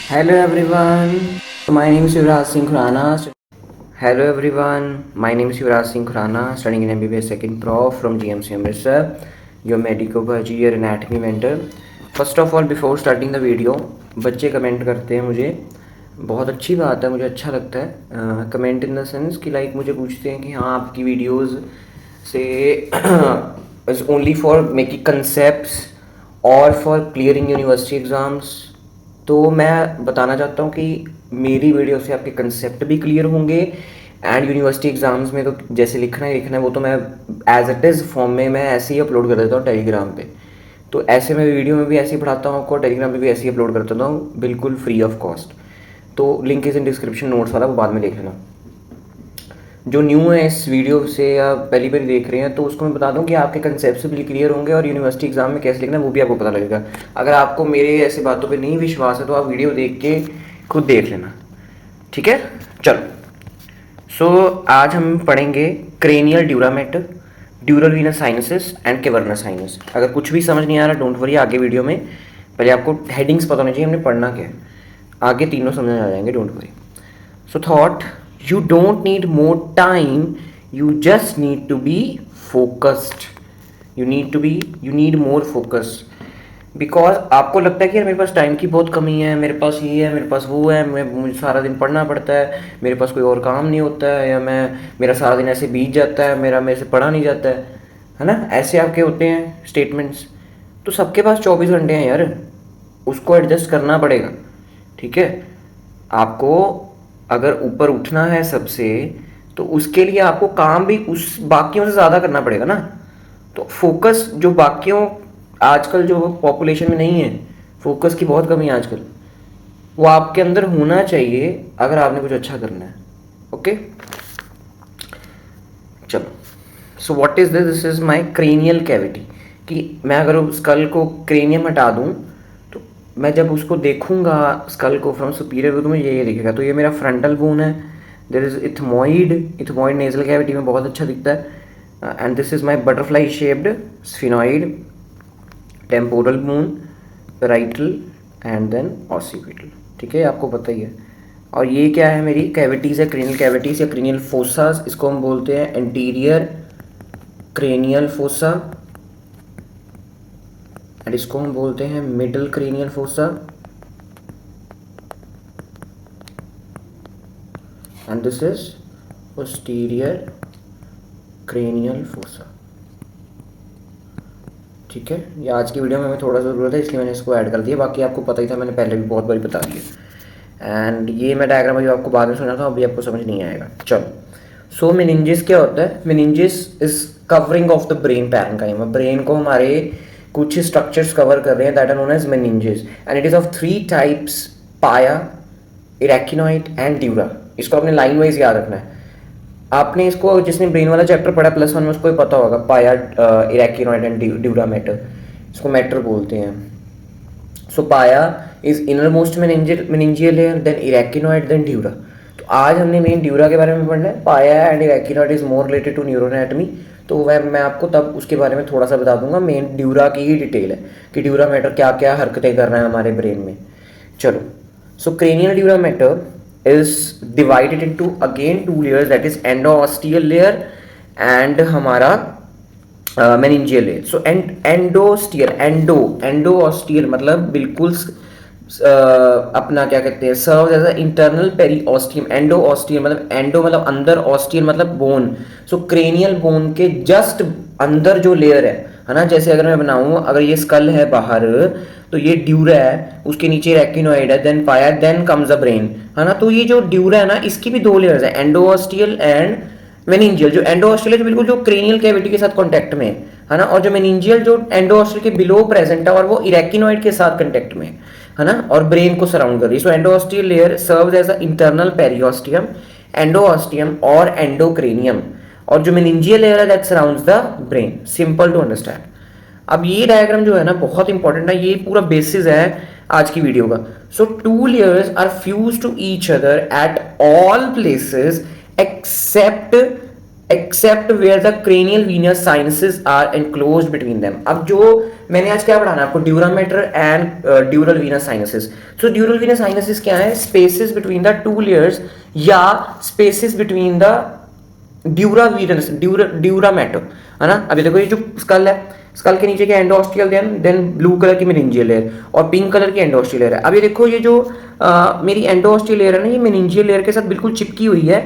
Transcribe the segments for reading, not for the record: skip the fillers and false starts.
Hello everyone, my name is Yuvraj Singh Khurana. Hello everyone, my name is Yuvraj Singh Khurana, studying in MBBS Second Prof from GMC Amritsar, your medico bhaji, your anatomy mentor. First of all, before starting the video, बच्चे comment करते हैं मुझे, बहुत अच्छी बात है, मुझे अच्छा लगता है कमेंट इन द सेंस कि लाइक मुझे पूछते हैं कि हाँ आपकी वीडियोस से is only for making concepts और फॉर क्लियरिंग यूनिवर्सिटी एग्ज़ाम्स। तो मैं बताना चाहता हूँ कि मेरी वीडियो से आपके कंसेप्ट भी क्लियर होंगे एंड यूनिवर्सिटी एग्ज़ाम्स में तो जैसे लिखना है वो तो मैं एज इट इज़ फॉर्म में मैं ऐसे ही अपलोड कर देता हूँ टेलीग्राम पे। तो ऐसे मैं वीडियो में भी ऐसे ही पढ़ाता हूँ आपको, टेलीग्राम पे भी ऐसे ही अपलोड कर देता हूँ बिल्कुल फ्री ऑफ कॉस्ट। तो link is in description, notes वाला वो बाद में देख लेना। जो न्यू है इस वीडियो से या पहली बार देख रहे हैं तो उसको मैं बता दूं कि आपके कंसेप्ट भी क्लियर होंगे और यूनिवर्सिटी एग्जाम में कैसे लिखना है वो भी आपको पता लगेगा। अगर आपको मेरे ऐसी बातों पे नहीं विश्वास है तो आप वीडियो देख के खुद देख लेना, ठीक है। चलो, आज हम पढ़ेंगे cranial dura mater, ड्यूरल venous sinuses and cavernous sinus. अगर कुछ भी समझ नहीं आ रहा डोंट वरी, आगे वीडियो में पहले आपको हेडिंग्स पता होनी चाहिए हमने पढ़ना क्या है, आगे तीनों समझ आ जाएंगे, don't worry. So thought, you don't need more time, you just need to be focused. You need more focus. Because आपको लगता है कि यार मेरे पास टाइम की बहुत कमी है, मेरे पास ये है, मेरे पास वो है, मुझे सारा दिन पढ़ना पड़ता है, मेरे पास कोई और काम नहीं होता है, या मेरा सारा दिन ऐसे बीत जाता है, मेरे से पढ़ा नहीं जाता है ना, ऐसे आपके होते हैं स्टेटमेंट्स। तो सबके पास 24 घंटे हैं यार, उसको एडजस्ट करना पड़ेगा, ठीक है। आपको अगर ऊपर उठना है सबसे तो उसके लिए आपको काम भी उस बाकियों से ज़्यादा करना पड़ेगा ना। तो फोकस जो बाकियों आजकल जो पॉपुलेशन में नहीं है, फोकस की बहुत कमी है आजकल, वो आपके अंदर होना चाहिए अगर आपने कुछ अच्छा करना है। ओके चलो, so what is this is my cranial cavity. कि मैं अगर स्कल को क्रेनियम हटा दूँ तो मैं जब उसको देखूंगा स्कल को फ्रॉम सुपीरियर व्यू तो मुझे ये दिखेगा। तो ये मेरा फ्रंटल बोन है, there is ethmoid nasal cavity में बहुत अच्छा दिखता है। And this is my butterfly shaped sphenoid temporal bone, parietal and then occipital, ठीक है, आपको पता ही है। और ये क्या है, मेरी कैविटीज़ है, क्रेनियल कैविटीज़ या क्रेनियल फोसास, इसको हम बोलते हैं एंटीरियर क्रेनियल फोसा एंड इसको हम बोलते हैं middle cranial fossa and this is posterior cranial fossa, ठीक है। ये आज की वीडियो में हमें थोड़ा सा ज़रूरत है इसलिए मैंने इसको ऐड कर दिया, बाकी आपको पता ही था, मैंने पहले भी बहुत बार बता दिया। एंड ये मैं डायग्राम जो आपको बाद में सुना था अभी आपको समझ नहीं आएगा। चलो, सो मेनिंजेस क्या होता है? Meninges is covering of the brain parenchyma, brain को हमारे कुछ स्ट्रक्चर्स कवर कर रहे हैं, that are known as meninges and it is of 3 types, pia, arachnoid and dura. इसको आपने लाइन वाइज याद रखना है। आपने इसको, जिसने ब्रेन वाला चैप्टर पढ़ा +1 में उसको ही पता होगा, pia, arachnoid and dura mater, इसको मैटर बोलते हैं। So pia is inner most meningeal layer, then arachnoid, then dura. तो आज हमने मेन ड्यूरा के बारे में पढ़ना है। Pia and arachnoid is more related to neuroanatomy, तो मैं आपको तब उसके बारे में थोड़ा सा बता दूंगा। मेन ड्यूरा की ही डिटेल है कि ड्यूरा मैटर क्या क्या हरकतें कर रहा है हमारे ब्रेन में। चलो, so cranial dura mater is divided into again 2 layers, that is endosteal layer and हमारा meningeal layer. So endosteal मतलब बिल्कुल अपना क्या कहते हैं, सर्व एज अ इंटरनल पेरीऑस्टियम। एंडोऑस्टियम मतलब एंडो मतलब अंदर, ऑस्टियल मतलब बोन। सो क्रेनियल बोन के जस्ट अंदर जो लेयर है ना, जैसे अगर मैं बनाऊं, अगर ये स्कल है बाहर तो ये ड्यूरा है, उसके नीचे रेक्टिनॉइड है, देन पाया, देन कम्स द ब्रेन, है ना। तो ये जो ड्यूरा है ना, इसकी भी 2 लेयर्स है, एंडोऑस्टियल एंड मेनिंजियल। जो एंडोऑस्टियल है जो बिल्कुल जो क्रेनियल कैविटी के साथ कांटेक्ट में है ना, और जो मेनिंजियल जो एंडोऑस्टियल के बिलो प्रेजेंट है और वो इरेक्टिनॉइड के साथ कांटेक्ट में है ना, और ब्रेन को सराउंड कर रही है। So endosteal layer serves as a internal periosteum, endosteum और एंडोक्रेनियम, और जो मेनिंजियल लेयर है that surrounds the brain. Simple to understand. अब ये डायग्राम जो है ना बहुत इंपॉर्टेंट है, ये पूरा बेसिस है आज की वीडियो का। So 2 layers are fuse to each other at all places except where the cranial venous sinuses are enclosed between them। अब जो मैंने आज क्या पढ़ाना है आपको, dura mater and ड्यूरल venous sinuses. So dural venous sinuses क्या है, spaces between the two layers या स्पेसेस बिटवीन द ड्यूरामेटर, है ना। अभी देखो ये जो स्कल है, स्कल के नीचे क्या एंडोस्टियल, देन ब्लू कलर की मेनिंजियल लेयर और पिंक कलर की एंडोस्टियल लेयर है। अब ये देखो ये जो मेरी एंडोस्टियल लेयर है ना, ये मेनिंजियल लेयर के साथ बिल्कुल चिपकी हुई है।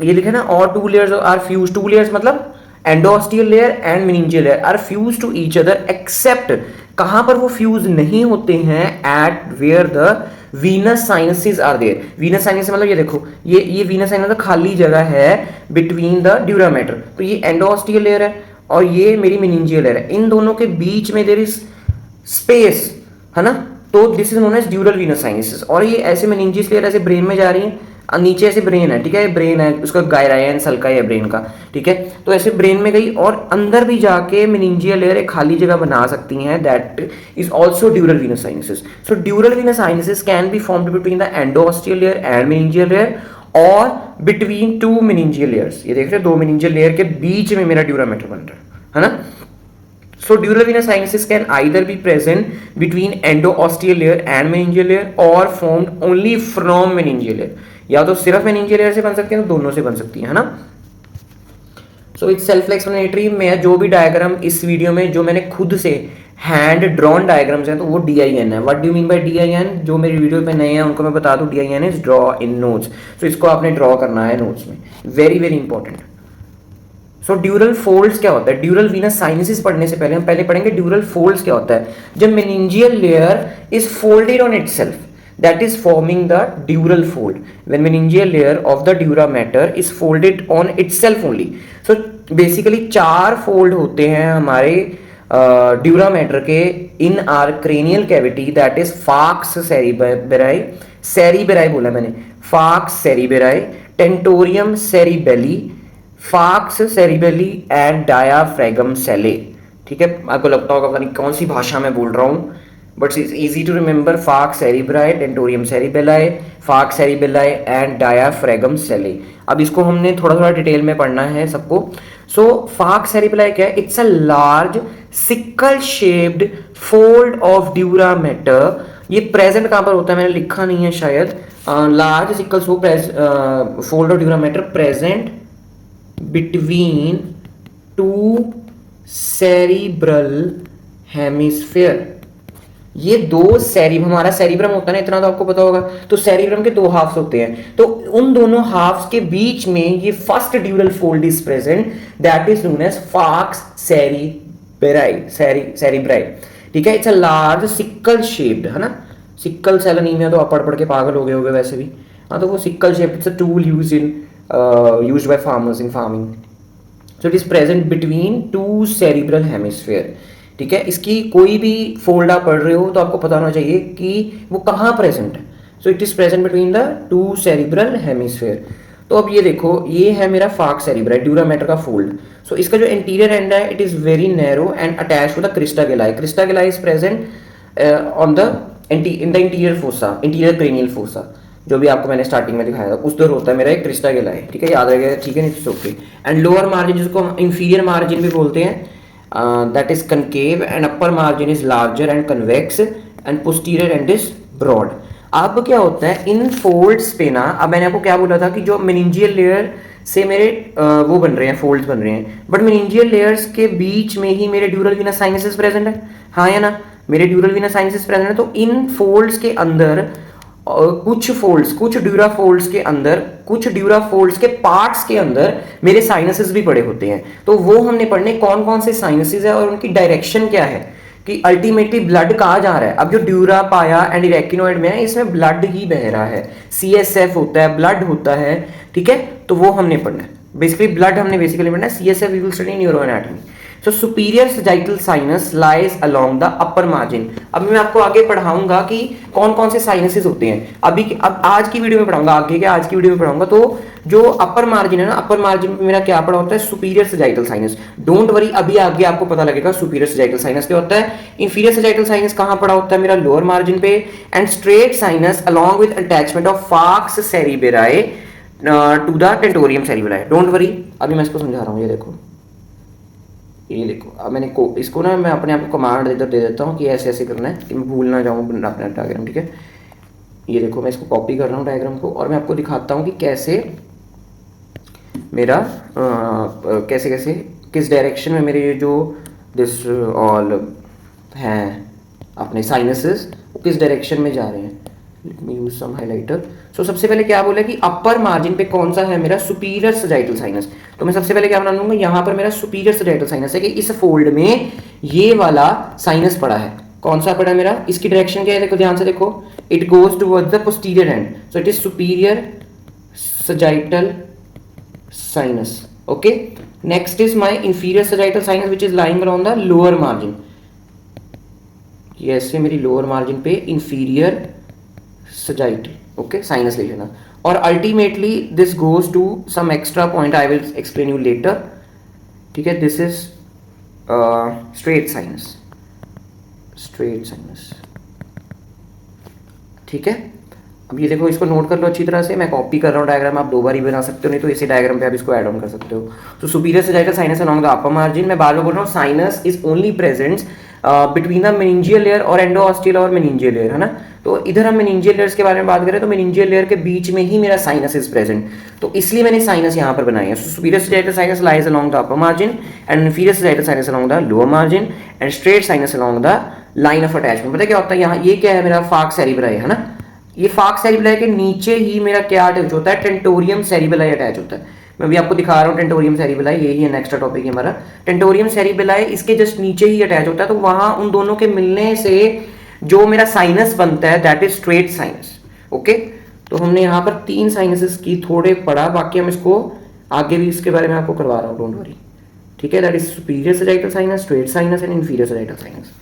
ये लिखे ना, और two layers are fuse, two layers मतलब endosteal layer and meningeal layer are fuse to each other, except कहां पर वो फ्यूज नहीं होते हैं, at where the venous sinuses are there. Venous sinus मतलब ये देखो, ये वीनस साइनस मतलब खाली जगह है बिटवीन द ड्यूरामेटर। तो ये एंडोस्टियल लेयर है और ये मेरी मेनिंजियल लेयर है, इन दोनों के बीच में देयर इज स्पेस, है ना। तो this is known as dural venous sinuses. और ये ऐसे मेनिंजियस लेयर ऐसे ब्रेन में जा रही है, नीचे ऐसे ब्रेन है, ठीक है, ब्रेन है उसका गायरायन सल्का है ब्रेन का, ठीक है। तो ऐसे ब्रेन में गई और अंदर भी जाके मेनिंजियल लेयर एक खाली जगह बना सकती हैं, that is also dural venous sinuses. So dural venous sinuses can be formed between the endosteal layer and meningeal layer और बिटवीन टू मेनिंजियल लेयर्स। ये देख रहे हैं, दो मेनिंजियल लेयर के बीच में मेरा ड्यूरामेटर बन रहा है ना। So dural venous sinuses can either be present between endosteal layer and meningeal layer or formed only from meningeal layer। या तो सिर्फ meningeal layer से बन सकती है, तो दोनों से बन सकती है ना। So it's self explanatory। मैं जो भी डायग्राम इस वीडियो में जो मैंने खुद से हैंड ड्रॉन डायग्राम्स हैं तो वो DIN है। What do you mean by DIN? जो मेरी वीडियो पे नए हैं उनको मैं बता दूं, DIN is draw in notes. तो इसको आपने ड्रॉ करना है नोट्स में, वेरी वेरी इंपॉर्टेंट। सो ड्यूरल फोल्ड्स क्या होता है, ड्यूरल वीनस साइनसेस पढ़ने से पहले हम पहले पढ़ेंगे ड्यूरल फोल्ड्स क्या होता है। जब meningeal layer is folded on itself, that is forming the dural fold, when meningeal layer of the dura mater is folded on itself only। so basically चार fold होते हैं हमारे ड्यूरा मैटर के in our cranial cavity, that is falx cerebri, cerebri बोला मैंने, falx cerebri, tentorium cerebelli, falx cerebelli and diaphragm sellae. ठीक है, आपको लगता होगा पता नहीं कौन सी भाषा में बोल रहा हूँ, but it's easy to remember. Falx cerebri, tentorium cerebelli, falx cerebelli and diaphragm sellae. अब इसको हमने थोड़ा थोड़ा डिटेल में पढ़ना है सबको। सो फाक्स सेरिबेलाई क्या है? It's a large sickle shaped fold of dura mater. ये प्रेजेंट कहां पर होता है मैंने लिखा नहीं है शायद। Large sickle fold of dura matter present between two cerebral hemisphere. ये दो सेरिब्रम, हमारा सेरिब्रम होता है ना, इतना तो आपको पता होगा। तो सेरिब्रम के दो हाफ्स होते हैं, तो उन दोनों हाफ्स के बीच में ये first dural fold is present, that is known as falx cerebri, cerebri. ठीक है, it's a large sickle shaped, है ना। सिकल सेल एनीमिया तो आप पढ़ पढ़ के पागल हो गए होगे वैसे भी। हाँ, तो वो sickle shaped, it's a tool used by farmers in farming. So it is present between two cerebral hemisphere. ठीक है, इसकी कोई भी फोल्ड आप पढ़ रहे हो तो आपको पता होना चाहिए कि वो कहाँ प्रेजेंट है। So it is present between the two cerebral hemisphere. तो अब ये देखो, ये है मेरा फाक्स सेरिब्राई, ड्यूरा मैटर का फोल्ड। सो इसका जो इंटीरियर एंड है, it is very narrow and attach to the crista galli. Crista galli is present on the in the interior fossa, interior cranial fossa, जो भी आपको मैंने starting में दिखाया था उस दर होता है मेरा एक क्रिस्टा गिलाई। ठीक है, याद रहेगा, ठीक है, it's okay. And lower margin जिसको हम इंफीरियर मार्जिन भी बोलते हैं, that is concave, and upper margin is larger and convex and posterior end is broad। अब क्या होता है इन फोल्ड्स पे ना, अब मैंने आपको क्या बोला था कि जो मेनिंजियल लेयर से मेरे वो बन रहे हैं, फोल्ड्स बन रहे हैं, बट मेनिंजियल लेयर्स के बीच में ही मेरे ड्यूरल वीनस साइनसेस प्रेजेंट है, हाँ या ना। मेरे ड्यूरल वीनस साइनसेस प्रेजेंट है, तो इन फोल्ड्स के अंदर कुछ फोल्ड्स, कुछ ड्यूरा फोल्ड्स के अंदर, कुछ ड्यूरा फोल्ड्स के पार्ट्स के अंदर मेरे साइनसेस भी पड़े होते हैं। तो वो हमने पढ़ने कौन कौन से साइनसेस है और उनकी डायरेक्शन क्या है, कि अल्टीमेटली ब्लड कहाँ जा रहा है। अब जो ड्यूरा पाया एंड इरेक्टिनोइड में है, इसमें ब्लड ही बह रहा है, CSF होता है, ब्लड होता है। ठीक है, तो वो हमने पढ़ना है। बेसिकली ब्लड हमने बेसिकली पढ़ना है, CSF we will study neuro anatomy. So superior sagittal sinus lies along the upper margin. अब मैं आपको आगे पढ़ाऊंगा कि कौन कौन से साइनसेस होते हैं। अब आज की वीडियो में पढ़ाऊंगा, आगे के आज की वीडियो में पढ़ाऊंगा। तो जो अपर मार्जिन है ना, अपर मार्जिन में मेरा क्या पढ़ा होता है, superior sagittal sinus. Don't worry, अभी आगे आपको पता लगेगा सुपीरियर सजाइटल साइनस क्या होता है। इंफीरियर सजाइटल साइनस कहां पड़ा होता है मेरा, लोअर मार्जिन पे। And straight sinus along with attachment of falx cerebri to the tentorium cerebri. Don't worry, अभी मैं इसको समझा रहा हूं। ये देखो, ये देखो, अब मैंने इसको ना मैं अपने आप को कमांड दे देता हूँ कि ऐसे ऐसे करना है कि मैं भूल ना जाऊँ अपना डायग्राम, ठीक है। ये देखो मैं इसको कॉपी कर रहा हूँ डायग्राम को, और मैं आपको दिखाता हूँ कि कैसे मेरा कैसे कैसे किस डायरेक्शन में मेरे ये जो दिस ऑल हैं अपने साइनसेस वो किस डायरेक्शन में जा रहे हैं। Let me use some highlighter. So सबसे पहले क्या बोला कि अपर मार्जिन पे कौन सा है मेरा सुपीरियर सजाइटल साइनस। तो मैं सबसे पहले क्या बना लूंगा, यहाँ पर मेरा सुपीरियर सजाइटल साइनस है कि इस फोल्ड में ये वाला साइनस पड़ा है। कौन सा पड़ा है मेरा, इसकी डायरेक्शन क्या है, देखो ध्यान से देखो, it goes towards the posterior and, so it is superior sagittal sinus. Okay, next is my inferior sagittal sinus which is lying around the lower margin. ये ऐसे मेरी लोअर मार्जिन पे इंफीरियर सजाइटल, ओके, साइनस ले लेना। और ultimately this goes to some extra point, I will explain you later, ठीक है। This is straight sinus, straight sinus, ठीक है। अब ये देखो, इसको नोट कर लो अच्छी तरह से, मैं कॉपी कर रहा हूँ डायग्राम, आप 2 बार ही बना सकते हो, नहीं तो इसी डायग्राम पे आप इसको ऐड ऑन कर सकते हो। तो superior sagittal sinus along the upper margin, मैं बार बार बोल रहा हूँ, sinus is only presents between the meningeal layer और एंडोऑस्टियल और मेनिंजियल लेयर, है ना। तो इधर हम मेनिंजियल लेयर्स के बारे में बात करें तो मेनिंजियल लेयर के बीच में ही मेरा साइनस इज प्रेजेंट, तो इसलिए मैंने साइनस यहाँ पर बनाई है। सो superior sagittal sinus lies along the upper margin and inferior sagittal sinus along the lower margin and straight sinus along the line of attachment. पता क्या होता है यहाँ, ये क्या है मेरा फार्क सेरिब्राई, है ना। ये फार्क सेरिबेलाई के नीचे ही मेरा क्या अटैच होता है, टेंटोरियम सेरिबेलाई अटैच होता है। मैं भी आपको दिखा रहा हूँ टेंटोरियम सेरिबेलाई, यही है नेक्स्ट टॉपिक हमारा। टेंटोरियम सेरिबेलाई इसके जस्ट नीचे ही अटैच होता है, तो वहां उन दोनों के मिलने से जो मेरा साइनस बनता है that is straight sinus, okay. तो हमने यहाँ पर 3 साइनसेस की थोड़े पढ़ा, बाकी हम इसको आगे भी इसके बारे में आपको करवा रहा हूँ, डोंट वरी, ठीक है। That is superior sagittal sinus, straight sinus and inferior sagittal sinus.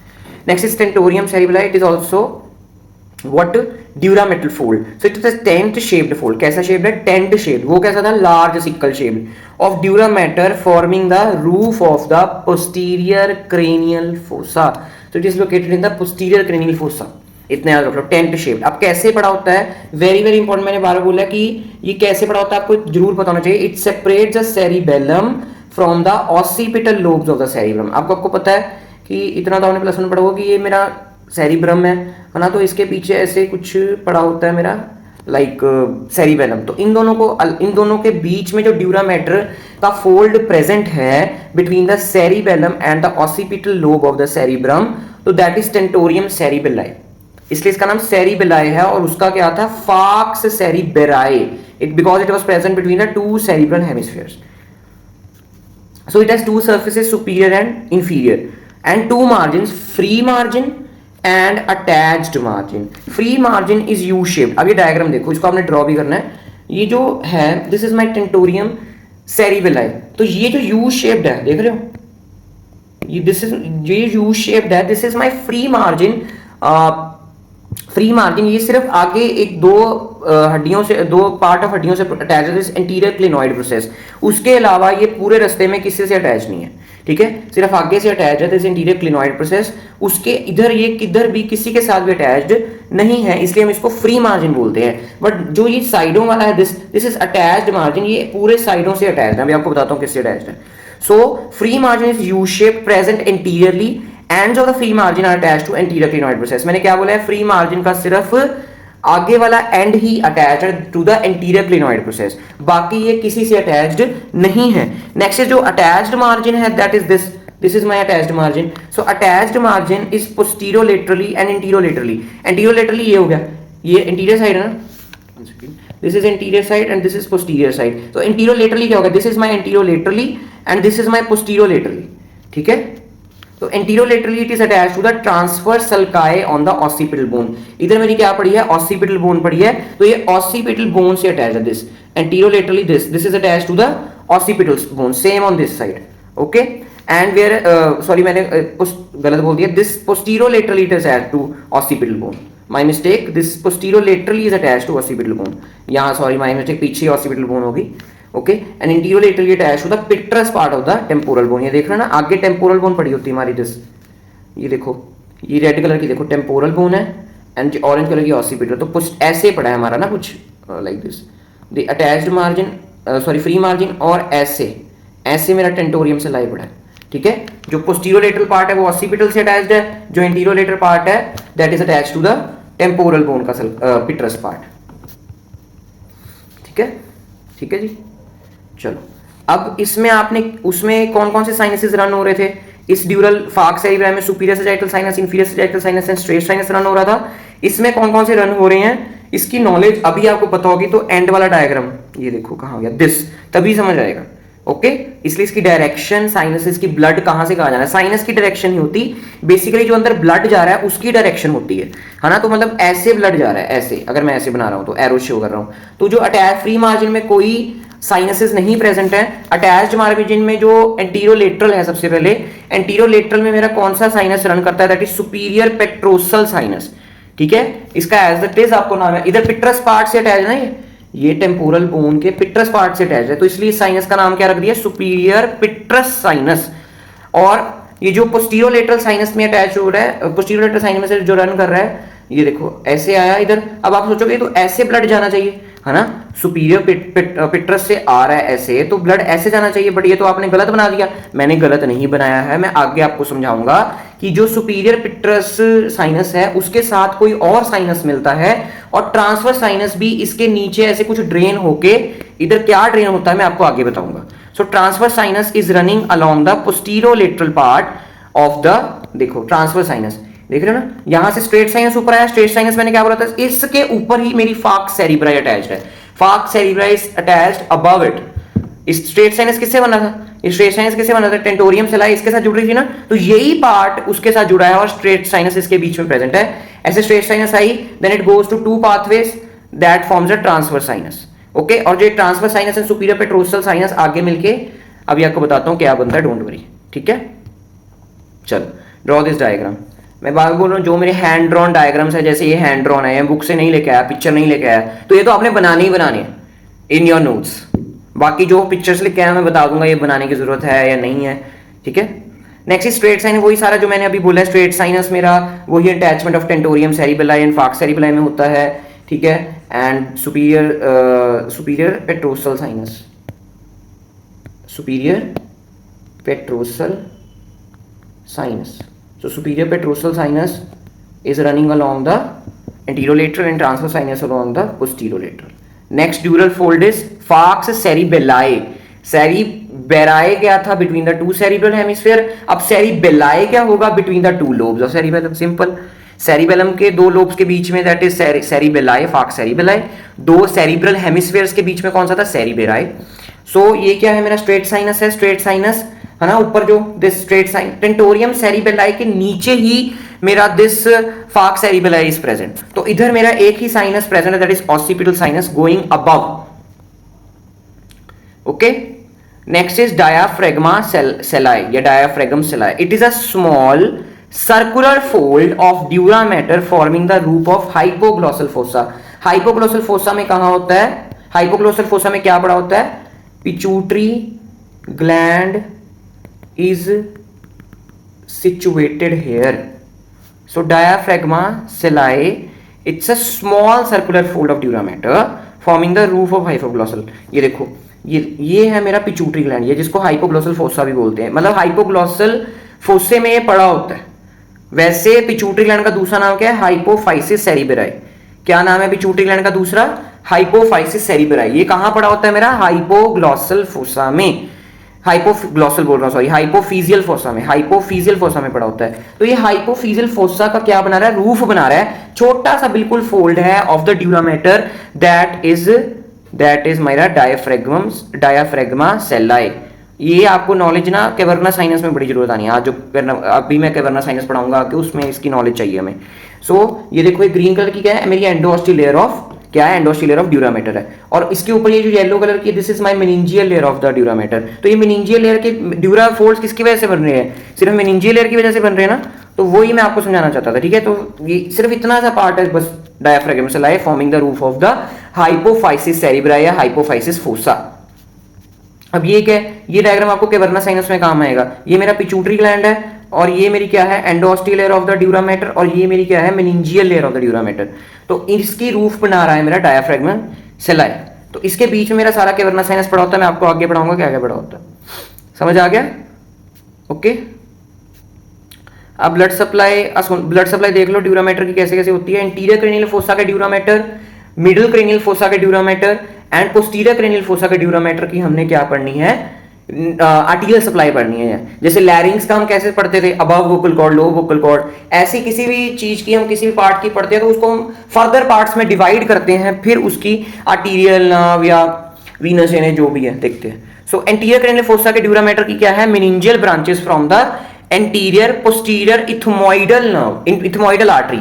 Next is tentorium cerebelli, it is also what durametal fold, so it is a tent shaped fold। कैसा shaped है, tent shaped। वो कैसा था, large sickle shaped of dura matter forming the roof of the posterior cranial fossa, so it is located in the posterior cranial fossa। इतने याद रख लो, tent shaped. अब कैसे पड़ा होता है, वेरी वेरी इंपॉर्टेंट, मैंने बार बोला कि ये कैसे पड़ा होता है आपको जरूर पता होना चाहिए। It separates the cerebellum from the occipital lobes of the cerebrum. आपको पता है कि इतना तो आपने प्लस वन पढ़ा होगा कि ये मेरा सेरिब्रम है ना, तो इसके पीछे ऐसे कुछ पड़ा होता है मेरा लाइक सेरिबेलम। तो इन दोनों के बीच में जो ड्यूरामेटर का फोल्ड प्रेजेंट है between the cerebellum and the occipital lobe of the cerebrum, तो दैट इज टेंटोरियम सेरिबेलाई, इसलिए इसका नाम सेरिबेलाई है। और उसका क्या था, falx cerebri, it because it was present between the 2 cerebral hemispheres। So it has 2 surfaces, superior and inferior, and 2 margins, free margin and attached margin. Free margin is U shaped. अब ये diagram देखो, इसको आपने draw भी करना है। ये जो है this is my tentorium cerebelli, तो ये जो यू शेप्ड है देख रहे हो, ये यू शेप्ड है, this is my free margin. Free margin ये सिर्फ आगे एक 2 हड्डियों से, 2 पार्ट ऑफ हड्डियों से अटैच है, दिस एंटीरियर क्लिनॉइड प्रोसेस। उसके अलावा ये पूरे रास्ते में किसी से अटैच नहीं है, ठीक है, सिर्फ आगे से अटैच है, दिस इंटीरियर क्लिनॉइड प्रोसेस। उसके इधर ये किधर भी किसी के साथ भी अटैच्ड नहीं है, इसलिए हम इसको फ्री मार्जिन बोलते हैं। बट जो ये साइडों वाला है दिस इज अटैच्ड मार्जिन, ये पूरे साइडों से अटैच्ड है। अभी आपको बताता हूँ किससे अटैच्ड है। So free margin is U shape present interiorly, ends of the free margin are attached to anterior clinoid process. मैंने क्या बोला है, फ्री मार्जिन का सिर्फ आगे वाला एंड ही अटैच्ड है to the anterior clinoid process, बाकी ये किसी से अटैच्ड नहीं है। नेक्स्ट जो अटैच्ड मार्जिन है that is this is my attached margin. So attached margin is posterolaterally and interolaterally. Anterolaterally ये हो गया, ये इंटीरियर साइड है ना, this is interior side and this is posterior side. तो इंटीरियोलेटरली क्या होगा, this is my interolaterally and this is my पोस्टीरियोलेटरली, ठीक है। तो anterolaterally it is attached to the transverse sulci on the occipital bone. इधर मेरी क्या पड़ी है, ऑसिपिटल बोन पड़ी है, तो ये ऑसिपिटल बोन से अटैच्ड है। This anterolaterally this is attached to the occipital bone, same on this side, okay. And where sorry मैंने गलत बोल दिया, this posterolaterally it is attached to occipital bone, my mistake, this posterolaterally is attached to occipital bone. यहाँ sorry my mistake, पीछे occipital bone होगी, okay. And interolaterally attached to the petrous part of the temporal bone. ये देख रहे हो ना, आगे temporal bone पड़ी होती है हमारी दिस, ये देखो, ये रेड कलर की देखो टेम्पोरल बोन है एंड ऑरेंज कलर की ऑसिपिटल। तो ऐसे पड़ा है हमारा ना कुछ like this, the attached margin sorry free margin, और ऐसे मेरा टेंटोरियम से लाई पड़ा है, ठीक है। जो पोस्टीरियोलेटरल पार्ट है वो ऑसिपिटल से अटैच्ड है, जो एंटीरियोलेटरल पार्ट है that is attached to the temporal bone का पिट्रस पार्ट। ठीक है, ठीक है जी। चलो अब इसमें आपने उसमें कौन कौन से साइनसेस रन हो रहे थे, इस ड्यूरल फार्क सेरिब्रम में superior sagittal sinus, inferior sagittal sinus and straight sinus run हो रहा था। इसमें कौन कौन से रन हो रहे हैं इसकी नॉलेज अभी आपको पता होगी तो एंड वाला डायग्राम ये देखो कहां हो गया, दिस, तभी समझ आएगा। ओके, इसलिए इसकी डायरेक्शन, साइनसेस की ब्लड कहां से कहां जाना है, साइनस की डायरेक्शन ही होती बेसिकली, जो अंदर ब्लड जा रहा है उसकी डायरेक्शन होती है ना। तो मतलब ऐसे ब्लड जा रहा है, ऐसे अगर मैं ऐसे बना रहा हूं तो एरो शो कर रहा हूं, तो जो अटैच फ्री मार्जिन में कोई साइनसेस नहीं प्रेजेंट है, अटैच्ड मार्जिन में जो एंटीरोलेटरल है, सबसे पहले एंटीरोलेटरल में मेरा कौन सा साइनस रन करता है, that is superior petrosal sinus. ठीक है, इसका एज द इज आपको नाम है, इधर पिट्रस पार्ट से अटैच है ना, ये टेम्पोरल बोन के पिट्रस पार्ट से अटैच है, तो इसलिए साइनस का नाम क्या रख दिया, सुपीरियर पिट्रस साइनस। और ये जो पोस्टीरियोलेटरल साइनस में अटैच हो रहा है, पोस्टीरियोलेटरल साइनस में से जो रन कर रहा है, ये देखो ऐसे आया इधर। अब आप सोचोगे तो ऐसे ब्लड जाना चाहिए है ना, सुपीरियर पिट्रस से आ रहा है ऐसे, तो ब्लड ऐसे जाना चाहिए, बट ये तो आपने गलत बना दिया। मैंने गलत नहीं बनाया है, मैं आगे आपको समझाऊंगा कि जो सुपीरियर पिट्रस साइनस है उसके साथ कोई और साइनस मिलता है, और ट्रांसफर साइनस भी इसके नीचे ऐसे कुछ ड्रेन होके, इधर क्या ड्रेन होता है मैं आपको आगे बताऊंगा। So transfer sinus is running along the posterolateral part of the, देखो ट्रांसफर साइनस देख रहे हो ना, यहां से स्ट्रेट साइनस ऊपर आया, स्ट्रेट साइनस मैंने क्या बोला था, इसके ऊपर ही मेरी फार्क सेरिब्राई अटैच्ड है, फार्क cerebri is attached above it. इस स्ट्रेट साइनस किससे बना था, इस स्ट्रेट साइनस किससे बना था, टेंटोरियम सेलाई इसके साथ जुड़ रही थी ना, तो यही पार्ट उसके साथ जुड़ा है और स्ट्रेट साइनस इसके बीच में प्रेजेंट है। ऐसे स्ट्रेट साइनस आई, then it goes to two pathways that forms a transverse sinus. Okay, और जो transverse sinus and superior petrosal sinus आगे मिलके अभी आपको बताता हूं क्या बनता है, डोंट वरी। ठीक है, चलो ड्रॉ दिस डायग्राम। मैं बात बोल रहा हूँ जो मेरे हैंड ड्रॉन डायग्राम्स है, जैसे ये हैंड ड्रॉन है, बुक से नहीं लेके आया, पिक्चर नहीं लेके आया, तो ये तो आपने बनाने ही बनाने इन योर नोट्स। बाकी जो पिक्चर्स लेके आया मैं बता दूंगा ये बनाने की जरूरत है या नहीं है। ठीक है, नेक्स्ट स्ट्रेट साइन, वही सारा जो मैंने अभी बोला है, स्ट्रेट साइनस मेरा वही attachment of tentorium cerebelli and फार्क सेरिबेलाई में होता है। ठीक है, and superior petrosal sinus, superior petrosal sinus, so superior petrosal sinus is running along the anterolateral and transverse sinus along the posterolateral. Next dural fold is falx cerebellae. cerebellae क्या था, between the two cerebral hemisphere. अब cerebellae क्या होगा, between the two lobes of cerebellum. Simple, cerebellum के दो lobes के बीच में that is cerebellae, falx cerebellae. दो cerebral hemispheres के बीच में कौन सा था, cerebellae. so ये क्या है, मेरा straight sinus है, straight sinus है ना, ऊपर जो this straight sinus tentorium cerebelli के नीचे ही मेरा दिस फार्क सेरिबेलाई इज प्रेजेंट, तो इधर मेरा एक ही साइनस प्रेजेंट है, that is occipital sinus going above. Okay, next is diaphragma sellae या diaphragm sellae. It is a small circular fold of dura mater forming the roof of hypoglossal fossa. Hypoglossal fossa में कहां होता है, hypoglossal fossa में क्या पड़ा होता है, pituitary gland is situated here. So diaphragma sellae, it's a small circular fold of dura mater forming the roof of hypoglossal. ये देखो ये है मेरा पिट्यूटरी ग्लैंड, ये जिसको हाइपोग्लॉसल फोसा भी बोलते हैं, मतलब हाइपोग्लॉसल फोसे में ये पड़ा होता है। वैसे पिट्यूटरी ग्लैंड का दूसरा नाम क्या है, हाइपोफाइसिस सेरिबेराई। क्या नाम है पिट्यूटरी ग्लैंड का दूसरा, हाइपोफाइसिस सेरिबेराई। ये कहां पड़ा होता है मेरा, हाइपोग्लॉसल फोसा में, हाइपोग्लॉसल बोल रहा हूं सॉरी, हाइपोफिजियल फोसा में, हाइपोफिजियल फोसा में पड़ा होता है। तो ये हाइपोफिजियल फोसा का क्या बना रहा है, रूफ बना रहा है, छोटा सा बिल्कुल फोल्ड है of the dura matter, that is मेरा डायाफ्रेगमा सेलाई। ये आपको नॉलेज ना कैवर्ना साइनस में बड़ी जरूरत आनी है, आज जो अभी मैं कैवर्ना साइनस पढ़ाऊंगा आगे, उसमें इसकी नॉलेज चाहिए हमें। सो ये देखो, ये ग्रीन कलर की क्या है, मेरी एंडोस्टिल लेयर ऑफ क्या है, endosteal layer of dura matter है, और इसके ऊपर ये जो येलो कलर की, this is my meningeal layer of the dura mater. तो ये मेनिंजियल लेयर के ड्यूरा फोल्ड्स किसकी वजह से बन रहे हैं, सिर्फ मेनिंजियल लेयर की वजह से बन रहे हैं ना, तो वही मैं आपको समझाना चाहता था। ठीक है, तो ये सिर्फ इतना सा पार्ट है बस, diaphragm sellae forming the roof of the hypophysis cerebri या हाइपोफाइसिस फोसा। अब ये क्या है, ये डायग्राम आपको कैवर्ना साइनस में काम आएगा। ये मेरा पिट्यूटरी ग्लैंड है, और ये मेरी क्या है, endosteal layer of the dura mater, और ये मेरी क्या है, meningeal layer of the dura mater. तो इसकी रूफ बना रहा है मेरा डायाफ्रेगम सेलाई। तो इसके बीच में मेरा सारा कैवर्ना साइनस पड़ा होता है, मैं आपको आगे पढ़ाऊंगा क्या क्या पड़ा होता है। समझ आ गया, ओके। अब ब्लड सप्लाई देख लो ड्यूरामेटर की कैसे कैसे होती है। इंटीरियर क्रेनियल फोसा का ड्यूरामेटर, मिडिल क्रेनियल फोसा का dura mater and posterior cranial fossa का ड्यूरामेटर की हमने क्या पढ़नी है, आर्टिरियल सप्लाई पढ़नी है। जैसे लैरिंग्स का हम कैसे पढ़ते थे, अबव वोकल कॉर्ड, लो वोकल कॉर्ड, ऐसी किसी भी चीज की हम किसी भी पार्ट की पढ़ते हैं तो उसको हम फर्दर पार्ट्स में डिवाइड करते हैं, फिर उसकी आर्टिरियल नर्व या वीनस यानी जो भी है देखते हैं। सो एंटीरियर क्रेनियल फोसा के ड्यूरामेटर की क्या है, meningeal branches from the anterior posterior ethmoidal nerve, ethmoidal artery.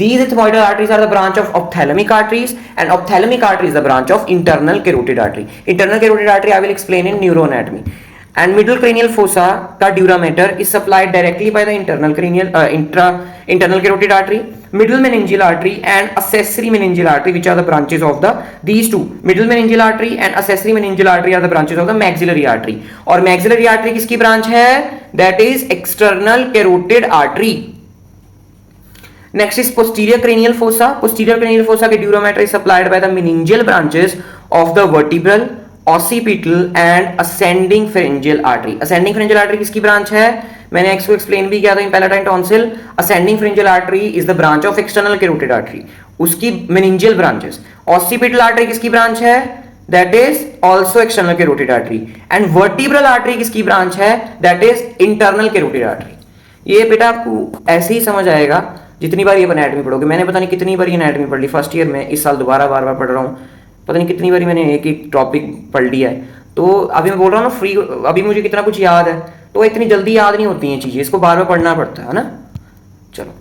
These ethmoidal arteries are the branch of ophthalmic arteries, and ophthalmic artery is the branch of internal carotid artery. Internal carotid artery I will explain in neuroanatomy. And middle cranial fossa का dura mater is supplied directly by the internal carotid artery, middle meningeal artery and accessory meningeal artery, which are the branches of these two. Middle meningeal artery and accessory meningeal artery are the branches of the maxillary artery. और maxillary artery किसकी branch है, that is external carotid artery. Next is posterior cranial fossa. Posterior cranial fossa के dura mater is supplied by the meningeal branches of the vertebral, occipital and ascending pharyngeal artery. Ascending pharyngeal artery किसकी branch है, मैंने इसको explain भी किया था in palatine tonsil. Ascending pharyngeal artery is the branch of external carotid artery, उसकी meningeal branches. Occipital artery किसकी branch है, that is also external carotid artery. And vertebral artery किसकी ब्रांच है, that is internal carotid artery. ये बेटा आपको ऐसे ही समझ आएगा जितनी बार ये एनाटॉमी पढ़ोगे. मैंने पता नहीं कितनी बार ये एनाटॉमी पढ़ ली फर्स्ट ईयर में, इस साल दोबारा बार बार पढ़ रहा हूँ, पता नहीं कितनी बारी मैंने एक एक टॉपिक पढ़ लिया है. तो अभी मैं बोल रहा हूँ ना फ्री, अभी मुझे कितना कुछ याद है, तो इतनी जल्दी याद नहीं होती हैं चीज़ें, इसको बार बार पढ़ना पड़ता है ना. चलो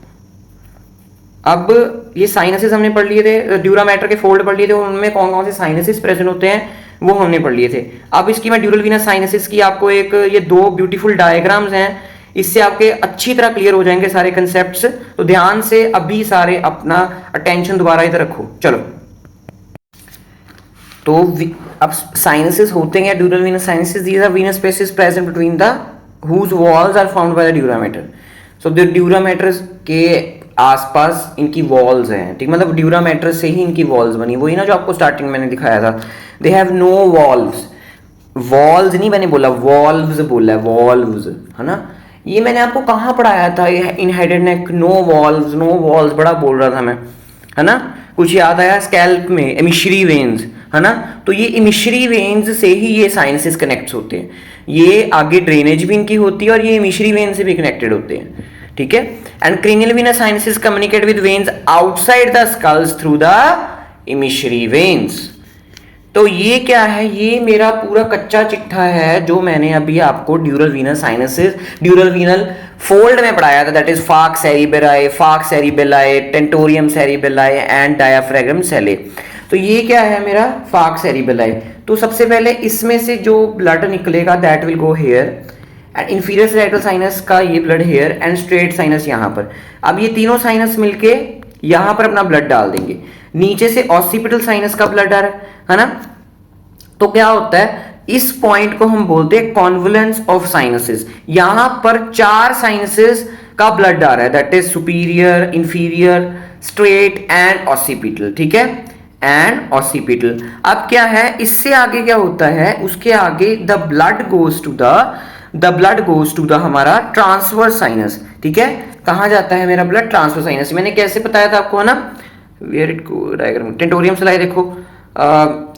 अब ये साइनसेस हमने पढ़ लिए थे, ड्यूरामेटर के फोल्ड पढ़ लिए थे, उनमें कौन कौन से साइनसेस प्रेजेंट होते हैं वो हमने पढ़ लिए थे. अब इसकी मैं ड्यूरल वीनस साइनसेस की आपको एक ये दो ब्यूटीफुल डायग्राम्स हैं, इससे आपके अच्छी तरह क्लियर हो जाएंगे सारे कंसेप्ट्स. तो ध्यान से अभी सारे अपना अटेंशन दोबारा इधर रखो. चलो तो अब साइनसेस होते हैं dural venous sinuses. These are venous spaces present between the whose walls are found by the dura mater. So the dura mater के आसपास इनकी वॉल्स हैं, ठीक, मतलब ड्यूरामेटर से ही इनकी वॉल्स बनी, वही ना जो आपको स्टार्टिंग मैंने दिखाया था. They have no valves, walls नहीं मैंने बोला, वॉल्व्स बोला है, वॉल्व्स है ना. ये मैंने आपको कहाँ पढ़ाया था, ये इन हेडेड नेक नो वॉल्व्स, नो वॉल्व्स बड़ा बोल रहा था मैं, है ना. कुछ याद आया, स्कैल्प में एमिशरी वेन्स है ना. तो ये एमिशरी वेन्स से ही ये साइनसेस कनेक्ट होते हैं, ये आगे ड्रेनेज भी इनकी होती है और ये एमिशरी वेन से भी कनेक्टेड होते हैं, ठीक है. And cranial venous sinuses communicate with veins outside the skulls through the emissary veins. तो ये क्या है, ये मेरा पूरा कच्चा चिट्ठा है जो मैंने अभी आपको dural venous sinuses, dural venal fold में पढ़ाया था, that is falx cerebri, falx cerebelli, tentorium cerebelli and diaphragma sellae. तो ये क्या है मेरा फाक सेरिबेलाई. तो सबसे पहले इसमें से जो ब्लड निकलेगा that will go here, and inferior sagittal sinus का ये blood here and straight sinus यहाँ पर. अब ये तीनों साइनस मिलके यहाँ पर अपना ब्लड डाल देंगे. नीचे से ऑसिपिटल साइनस का ब्लड आ रहा है ना. तो क्या होता है, इस पॉइंट को हम बोलते हैं कॉन्वुलेंस ऑफ साइनसेस. यहां पर 4 साइनसेस का ब्लड आ रहा है, that is superior, inferior, straight and occipital, ठीक है, एंड ऑसिपिटल. अब क्या है, इससे आगे क्या होता है, उसके आगे the blood goes to the हमारा ट्रांसवर्स साइनस, ठीक है. कहां जाता है मेरा ब्लड, ट्रांसवर्स साइनस. मैंने कैसे बताया था आपको, है ना, where it go diagram, tentorium slide देखो,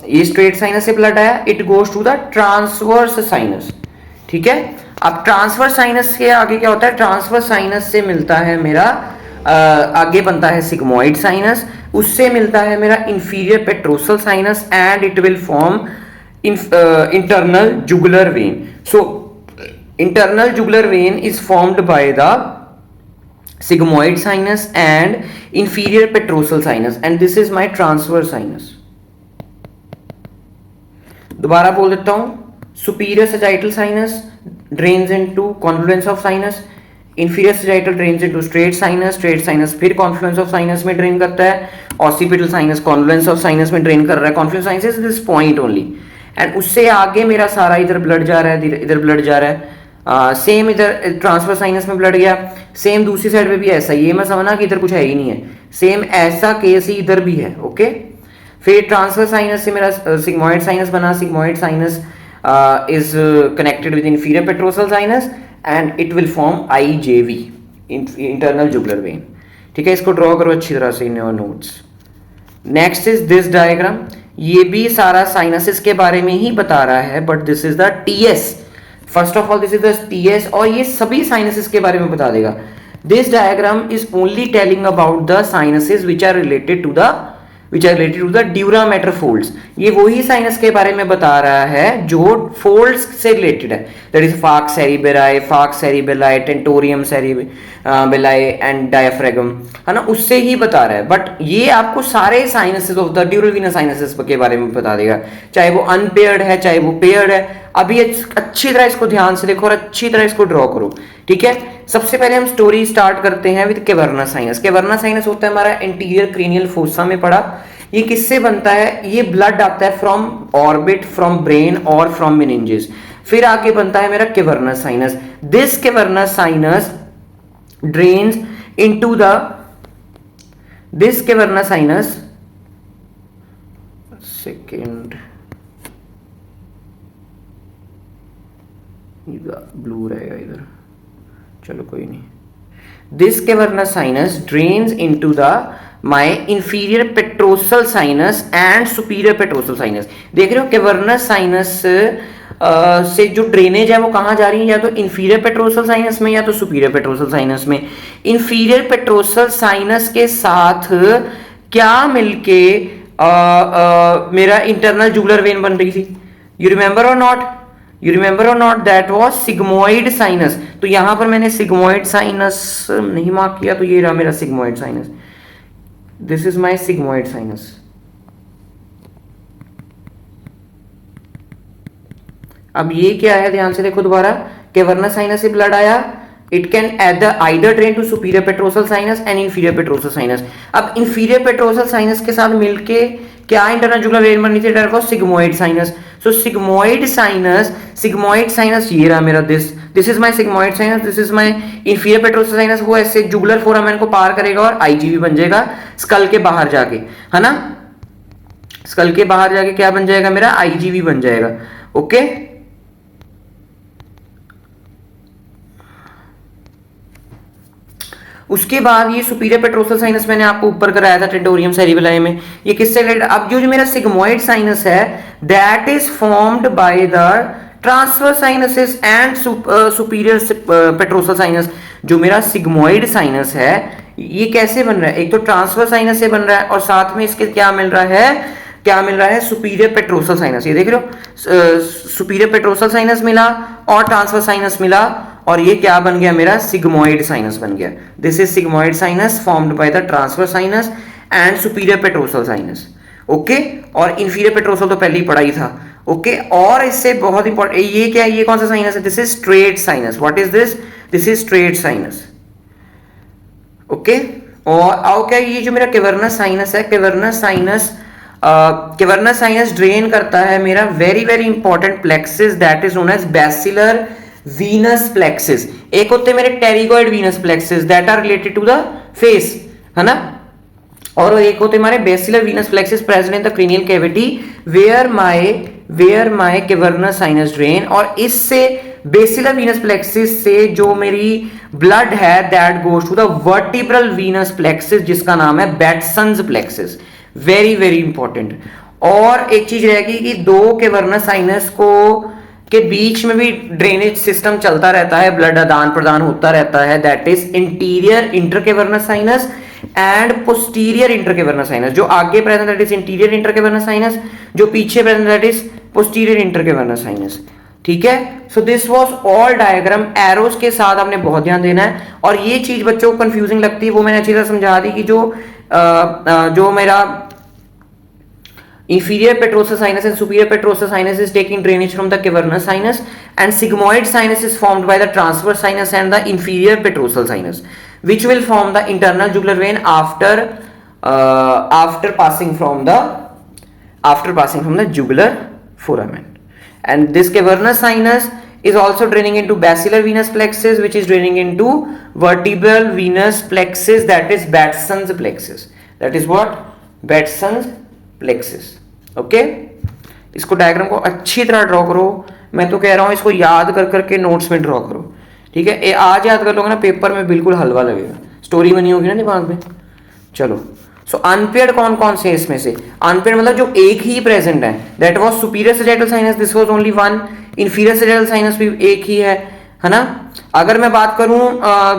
ये स्ट्रेट साइनस से ब्लड आया, it goes to the transverse sinus, ठीक है. अब ट्रांसवर्स साइनस के आगे क्या होता है, ट्रांसवर्स साइनस से मिलता है मेरा आगे बनता है सिग्मोइड साइनस, उससे मिलता है मेरा inferior petrosal sinus and it will form internal jugular when. So internal jugular when is formed by the sigmoid sinus and inferior petrosal sinus and this is my transverse sinus. दोबारा बोल देता हूं, superior sagittal sinus drains into confluence of sinus, inferior sagittal drains into straight sinus फिर confluence of sinus में drain करता है, occipital sinus confluence of sinus में drain कर रहा है. confluence of sinus is this point only and उससे आगे मेरा सारा इधर ब्लड जा रहा है, इधर ब्लड जा रहा है. सेम इधर ट्रांसफर साइनस में ब्लड गया, सेम दूसरी साइड पे भी ऐसा, ये मैं समझना कि इधर कुछ है ही नहीं है, सेम ऐसा केस ही इधर भी है, ओके. फिर ट्रांसफर साइनस से मेरा सिग्मोइड साइनस बना, sigmoid sinus is connected with inferior petrosal sinus and it will form IJV, internal jugular when. ठीक है, इसको ड्रॉ करो अच्छी तरह से in your notes. Next is this diagram, ये भी सारा साइनसिस के बारे में ही बता रहा है, but this is the TS। First of all this is the TS, और ये सभी साइनसिस के बारे में बता देगा। This diagram is only telling about the sinuses which are related to the dura matter folds. ये वही साइनस के बारे में बता रहा है जो फोल्ड्स से रिलेटेड है, दैट इज फार्क सेरिबेराई, फार्क cerebelli, tentorium cerebelli and diaphragm, है ना, उससे ही बता रहा है। बट ये आपको सारे sinuses of the ड्यूरल venous sinuses के बारे में बता देगा, चाहे वो अनपेयर्ड है चाहे वो पेयर्ड है। अभी अच्छी तरह इसको ध्यान से देखो और अच्छी तरह इसको ड्रॉ करो। ठीक है, सबसे पहले हम स्टोरी स्टार्ट करते हैं with cavernous sinus. Cavernous sinus होता है हमारा इंटीरियर क्रेनियल फोसा में पड़ा। ये किससे बनता है? ये ब्लड आता है फ्रॉम ऑर्बिट, फ्रॉम ब्रेन और फ्रॉम मेनिंजेस। फिर आगे बनता है मेरा cavernous sinus. This cavernous sinus drains into the this cavernous sinus second blue रहेगा इधर, चलो कोई नहीं। This cavernous sinus drains into the my inferior petrosal sinus and superior petrosal sinus. देख रहे हो कैवर्नस साइनस से जो ड्रेनेज है वो कहां जा रही है? या तो इंफीरियर पेट्रोसल साइनस में या तो सुपीरियर पेट्रोसल साइनस में। इंफीरियर पेट्रोसल साइनस के साथ क्या मिलके मेरा इंटरनल जुगुलर वेन बन रही थी? यू रिमेंबर और नॉट? यू रिमेंबर और not? That was sigmoid sinus. तो यहां पर मैंने सिग्मोइड साइनस नहीं मार्क किया, तो ये रहा मेरा sigmoid sinus. This is my sigmoid sinus. अब ये क्या है? ध्यान से देखो दोबारा। कैवर्नस साइनस से ब्लड आया, it can either drain to superior petrosal sinus and inferior petrosal sinus. अब इंफीरियर पेट्रोसल साइनस के साथ मिलके क्या इंटरनल जुगुलर वेन बनी थी? That was sigmoid sinus. So sigmoid sinus ये रहा मेरा, this is my sigmoid sinus, this is my inferior petrosal sinus. वो ऐसे जुगुलर फोरामेन को पार करेगा और IJV बन जाएगा स्कल के बाहर जाके, है ना। स्कल के बाहर जाके क्या बन जाएगा मेरा? IJV बन जाएगा। ओके, उसके बाद ये सुपीरियर पेट्रोसल साइनस मैंने आपको ऊपर कराया था टेंटोरियम सेरिबेलाई में। ये किससे रिलेटेड? अब जो मेरा सिग्मोइड साइनस है that is formed by the transverse sinuses and superior petrosal sinus. जो मेरा सिग्मोइड साइनस है ये कैसे बन रहा है? एक तो ट्रांसवर्स साइनस से बन रहा है और साथ में इसके क्या मिल रहा है? Superior petrosal sinus. ये देख रहे हो, सुपीरियर पेट्रोसल साइनस मिला और ट्रांसवर्स साइनस मिला, और ये क्या बन गया मेरा? सिग्मोइड साइनस बन गया। This is sigmoid sinus formed by the transverse sinus and superior petrosal sinus. Okay, और इंफीरियर पेट्रोसल तो पहले ही पढ़ा ही था। ओके, और इससे बहुत इंपॉर्टेंट ये क्या है? ये कौन सा साइनस है? This is straight sinus. What is this? This is straight sinus. Okay, और आओ क्या ये जो मेरा कैवर्नस साइनस है, कैवर्नस साइनस ड्रेन करता है मेरा very very important plexus that is known as basilar venous plexus. एक होते मेरे pterygoid venous plexus that are related to the face, है ना, और एक होते हमारे basilar venous plexus present in the cranial cavity where my cavernous sinus drain. और इससे बेसिलर वीनस प्लेक्सिस से जो मेरी ब्लड है that goes to the vertebral venous plexus जिसका नाम है Batson's plexus. Very very important. और एक चीज रहेगी कि दो कैवर्नस साइनस के बीच में भी ड्रेनेज सिस्टम चलता रहता है, ब्लड आदान प्रदान होता रहता है, that is interior intercavernous sinus and posterior intercavernous sinus. जो आगे present that is interior intercavernous sinus, जो पीछे present that is posterior intercavernous sinus. ठीक है, so this was all diagram. Arrows के साथ आपने बहुत ध्यान देना है, और ये चीज बच्चों को कंफ्यूजिंग लगती है वो मैंने अच्छी तरह समझा दी कि जो मेरा inferior petrosal sinus and superior petrosal sinus is taking drainage from the cavernous sinus, and sigmoid sinus is formed by the transverse sinus and the inferior petrosal sinus, which will form the internal jugular vein after passing from the jugular foramen. And this cavernous sinus is also draining into basilar venous plexus, which is draining into vertebral venous plexus, that is Batson's plexus. That is what? Batson's plexus. Okay, इसको diagram को अच्छी तरह draw करो। मैं तो कह रहा हूं इसको याद कर करके नोट्स में ड्रॉ करो। ठीक है, ये आज याद कर लोगे ना, पेपर में बिल्कुल हलवा लगेगा, स्टोरी बनी होगी ना दिमाग में। चलो, सो अनपेयर्ड कौन कौन से इसमें से? अनपेयर्ड मतलब जो एक ही प्रेजेंट है, that was superior sagittal sinus, this was only one. Inferior sagittal sinus भी एक ही है ना। अगर मैं बात करूं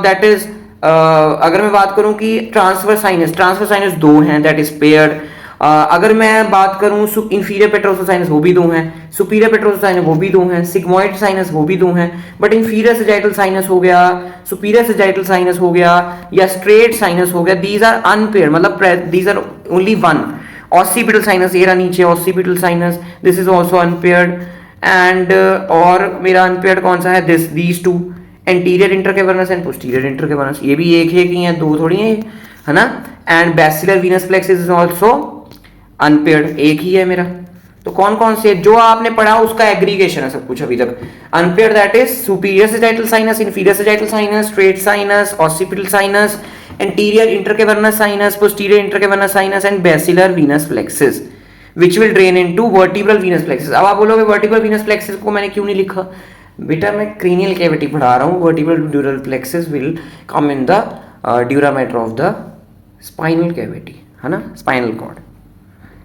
दैट इज अगर मैं बात करूं कि ट्रांसवर्स साइनस दो हैं, दैट इज पेयर्ड। अगर मैं बात करूं इंफीरियर पेट्रोसल साइनस, वो भी दो हैं। सुपीरियर पेट्रोसल साइनस, वो भी दो हैं। सिग्मोइड साइनस, वो भी दो हैं। बट इंफीरियर सैजिटल साइनस हो गया, सुपीरियर सैजिटल साइनस हो गया, या स्ट्रेट साइनस हो गया, दीज आर अनपेयर्ड, मतलब these are only one. Occipital sinus, ये रहा नीचे occipital sinus, this is also unpaired. And और मेरा अनपेयर्ड कौन सा है? These two, anterior intercavernous and posterior intercavernous, ये भी एक ही हैं, दो थोड़ी है ना। And basilar venous plexus is also unpaired, एक ही है मेरा। तो कौन कौन से जो आपने पढ़ा उसका एग्रीगेशन है सब कुछ अभी तक। Unpaired that is superior sagittal sinus, inferior sagittal sinus, straight sinus, occipital sinus, anterior intercavernous sinus, posterior intercavernous sinus and basilar venous plexus which will drain into vertebral venous plexus. अब आप बोलोगे vertebral venous plexus को मैंने क्यों नहीं लिखा? बेटा मैं क्रेनियल कैविटी पढ़ा रहा हूँ। Vertebral dural plexus will come in the dura mater of the spinal cavity, है ना, spinal cord.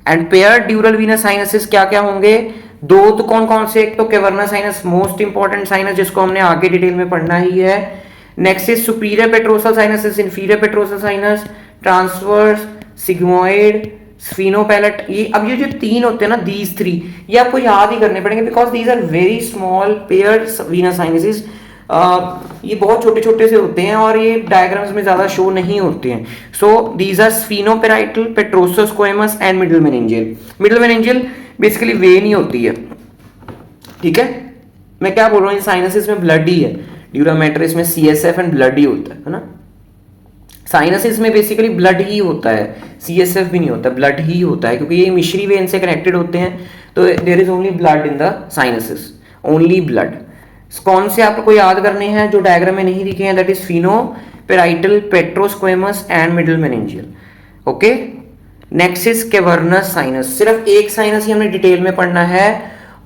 And paired dural venous sinuses क्या क्या होंगे? दो तो कौन कौन से? एक तो cavernous sinus, most important sinus, जिसको हमने आगे डिटेल में पढ़ना ही है। Next is superior petrosal sinus, inferior petrosal sinus, transverse, sigmoid, sphenopalatine. ये जो तीन होते हैं ना, दीज थ्री, ये आपको याद ही करने पड़ेंगे because these are very small paired venous sinuses. ये बहुत छोटे छोटे से होते हैं और ये डायग्राम्स में ज्यादा शो नहीं होते हैं। So these are sphenoparietal, petrous squamous and middle meningeal. Middle meningeal basically vein ही होती है, ठीक है। मैं क्या बोल रहा हूँ, साइनसिस में ब्लड ही है, ड्यूरामेटर इसमें सीएसएफ एंड ब्लड ही होता है ना। साइनसिस में बेसिकली ब्लड ही होता है, सीएसएफ भी नहीं होता, ब्लड ही होता है, क्योंकि ये मिश्री वेन से कनेक्टेड होते हैं। तो there is only blood in the sinuses, only blood. कौन से आपको याद करने हैं जो डायग्राम में नहीं दिखे हैं? That is sphenoparietal, petrosquamous and middle meningeal. Okay, next is cavernous sinus. सिर्फ एक साइनस ही हमने डिटेल में पढ़ना है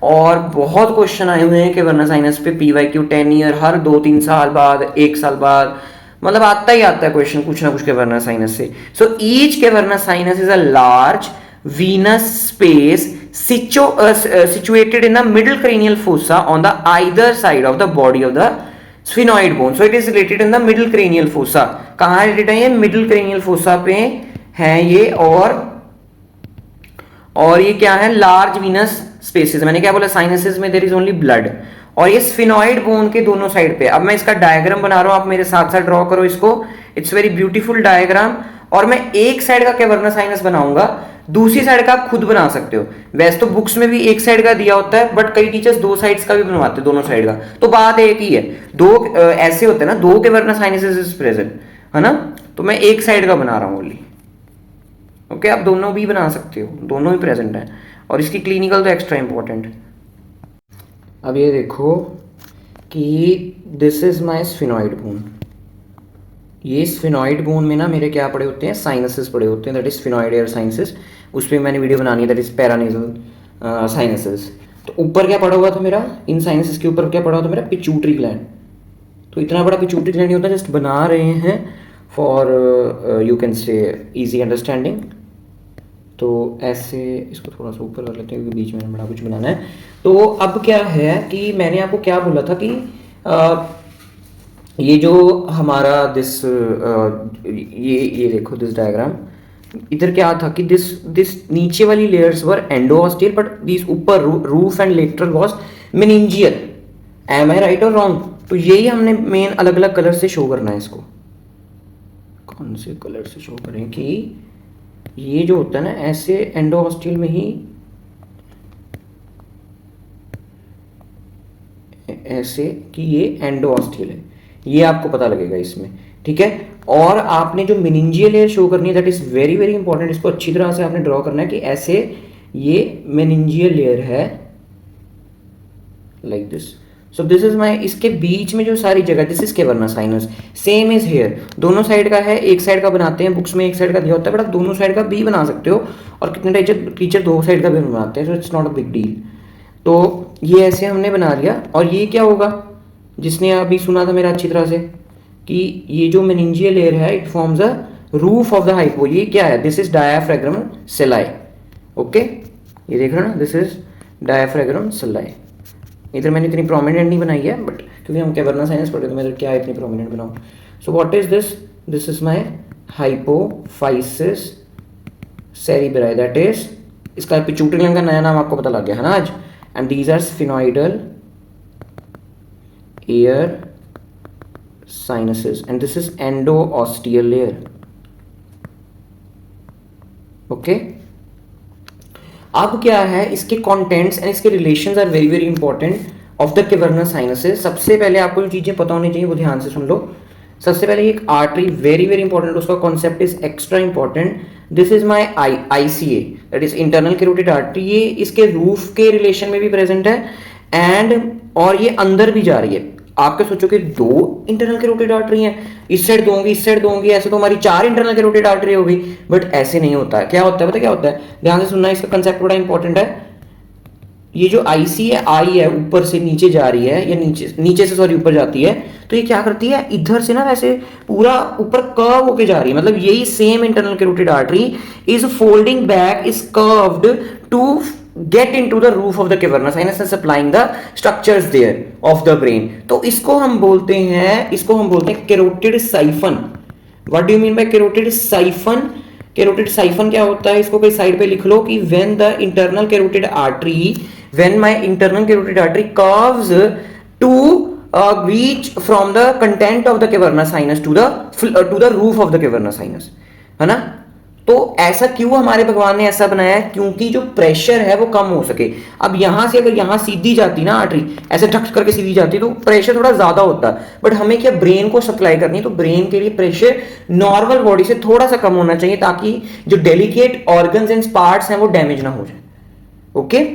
और बहुत क्वेश्चन आए हुए हैं कैवर्नस साइनस पे, पीवाईक्यू 10 ईयर, हर 2-3 साल बाद, 1 साल बाद, मतलब आता ही आता है क्वेश्चन कुछ ना कुछ कैवर्नस साइनस से। So each cavernous sinus is a large venous space situated in the middle cranial fossa on the either side of the body of the sphenoid bone. So it is related in the middle cranial fossa. कहाँ related है ये? middle cranial fossa पे है ये। और ये क्या है? large venous spaces। मैंने क्या बोला? sinuses में there is only blood। और ये स्फिनॉइड बोन के दोनों साइड पे। अब मैं इसका डायग्राम बना रहा हूं, आप मेरे साथ साथ ड्रॉ करो इसको। It's very beautiful diagram. और मैं एक साइड का कैवर्नस साइनस बनाऊंगा, दूसरी साइड का आप खुद बना सकते हो। वैसे तो बुक्स में भी एक साइड का दिया होता है, बट कई टीचर्स दो साइड्स का भी बनवाते हैं, दोनों साइड का। तो बात एक ही है, दो ऐसे होते हैं ना, दो कैवर्नस साइनसेस इज प्रेजेंट, है ना। तो मैं एक साइड का बना रहा हूं ओनली। ओके, आप दोनों भी बना सकते हो, दोनों ही प्रेजेंट है। और इसकी क्लिनिकल तो एक्स्ट्रा इंपॉर्टेंट। अब ये देखो कि this is my sphenoid bone. ये स्फिनॉइड बोन में ना मेरे क्या पड़े होते हैं? साइनसेस पड़े होते हैं, that is sphenoid air sinuses. उस पर मैंने वीडियो बनानी है, दैट इज पैरानेजल साइनसेस। तो ऊपर क्या पड़ा हुआ था मेरा? इन साइनसेस के ऊपर क्या पड़ा हुआ था मेरा? Pituitary gland. तो इतना बड़ा पिट्यूटरी ग्लैंड नहीं होता, जस्ट बना रहे हैं for you can say easy understanding. तो ऐसे इसको थोड़ा सा ऊपर कर लेते हैं क्योंकि बीच में बड़ा कुछ बनाना है। तो अब क्या है कि मैंने आपको क्या बोला था कि ये जो हमारा दिस ये देखो दिस डायग्राम, इधर क्या था कि दिस नीचे वाली layers were endosteal, but this ऊपर roof and lateral was meningeal. Am I right और रॉन्ग? तो यही हमने मेन अलग अलग कलर से शो करना है इसको। कौन से कलर से शो करें कि ये जो होता है ना ऐसे एंडोऑस्टियल में ही, ऐसे कि ये एंडोऑस्टियल है, ये आपको पता लगेगा इसमें, ठीक है। और आपने जो मेनिंजियल लेयर शो करनी है, that is very very important. इसको अच्छी तरह से आपने ड्रॉ करना है कि ऐसे ये मेनिंजियल लेयर है, like this. So this is my, इसके बीच में जो सारी जगह, this is cavernous sinus. Same is here, दोनों साइड का है, एक साइड का बनाते हैं बुक्स में, एक साइड का दिया होता है, बट आप दोनों साइड का भी बना सकते हो। और कितने टीचर दो साइड का भी बनाते हैं, so it's not a big deal. तो ये ऐसे हमने बना लिया। और ये क्या होगा? जिसने अभी सुना था मेरा अच्छी तरह से कि ये जो मेनिंजियल लेयर है it forms a roof of the hypo. ये क्या है? This is diaphragma sellae. Okay, ये देख रहे हो ना, दिस इज डायाफ्रागम सेलाई। इधर मैंने इतनी प्रोमिनेंट नहीं बनाई है, बट क्योंकि हम कैवर्नस साइनस पढ़े तो मैं क्या इतनी प्रोमिनेंट बनाऊँ। So what is this? This is my hypophysis cerebri, that is, इसका पिट्यूटरी ग्लैंड का नया नाम आपको पता लग गया है ना आज। And these are sphenoidal air sinuses and this is endo-ostial layer. Okay, अब क्या है इसके कंटेंट्स एंड इसके relations are very very important of the cavernous sinuses. सबसे पहले आपको जो चीजें पता होनी चाहिए वो ध्यान से सुन लो। सबसे पहले एक आर्टरी वेरी वेरी इंपॉर्टेंट, उसका concept is extra important. This is my ICA, that is internal carotid artery. ये इसके रूफ के रिलेशन में भी प्रेजेंट है एंड और ये अंदर भी जा रही है। आपके सोचो कि दो इंटरनल कैरोटिड आर्टरी हैं, इस साइड दो होंगी, इस साइड दो होंगी, ऐसे तो हमारी 4 इंटरनल कैरोटिड आर्टरी हो गई। बट ऐसे नहीं होता है। क्या होता है पता क्या होता है? ध्यान से सुनना, इसका कंसेप्ट बड़ा इंपॉर्टेंट है। ये जो IC है, आई है, ऊपर से नीचे जा रही है, या नीचे से सॉरी ऊपर जाती है, तो ये क्या करती है इधर से ना वैसे पूरा ऊपर कर्व होके जा रही है। मतलब यही same internal carotid artery is folding back, is curved to get into the roof of the cavernous sinus and supplying the structures there of the brain। तो इसको हम बोलते हैं carotid siphon. What do you mean by carotid siphon? Carotid siphon क्या होता है? इसको कोई साइड पे लिख लो कि when my internal carotid artery curves to reach from the content of the cavernous sinus to the roof of the cavernous sinus, है ना। तो ऐसा क्यों हमारे भगवान ने ऐसा बनाया है? क्योंकि जो प्रेशर है वो कम हो सके। अब यहां से अगर यहां सीधी जाती ना आर्टरी, ऐसे ढक करके सीधी जाती तो प्रेशर थोड़ा ज्यादा होता, बट हमें क्या ब्रेन को सप्लाई करनी है, तो ब्रेन के लिए प्रेशर नॉर्मल बॉडी से थोड़ा सा कम होना चाहिए ताकि जो डेलिकेट ऑर्गन्स एंड पार्ट्स हैं वो डैमेज ना हो जाए। Okay,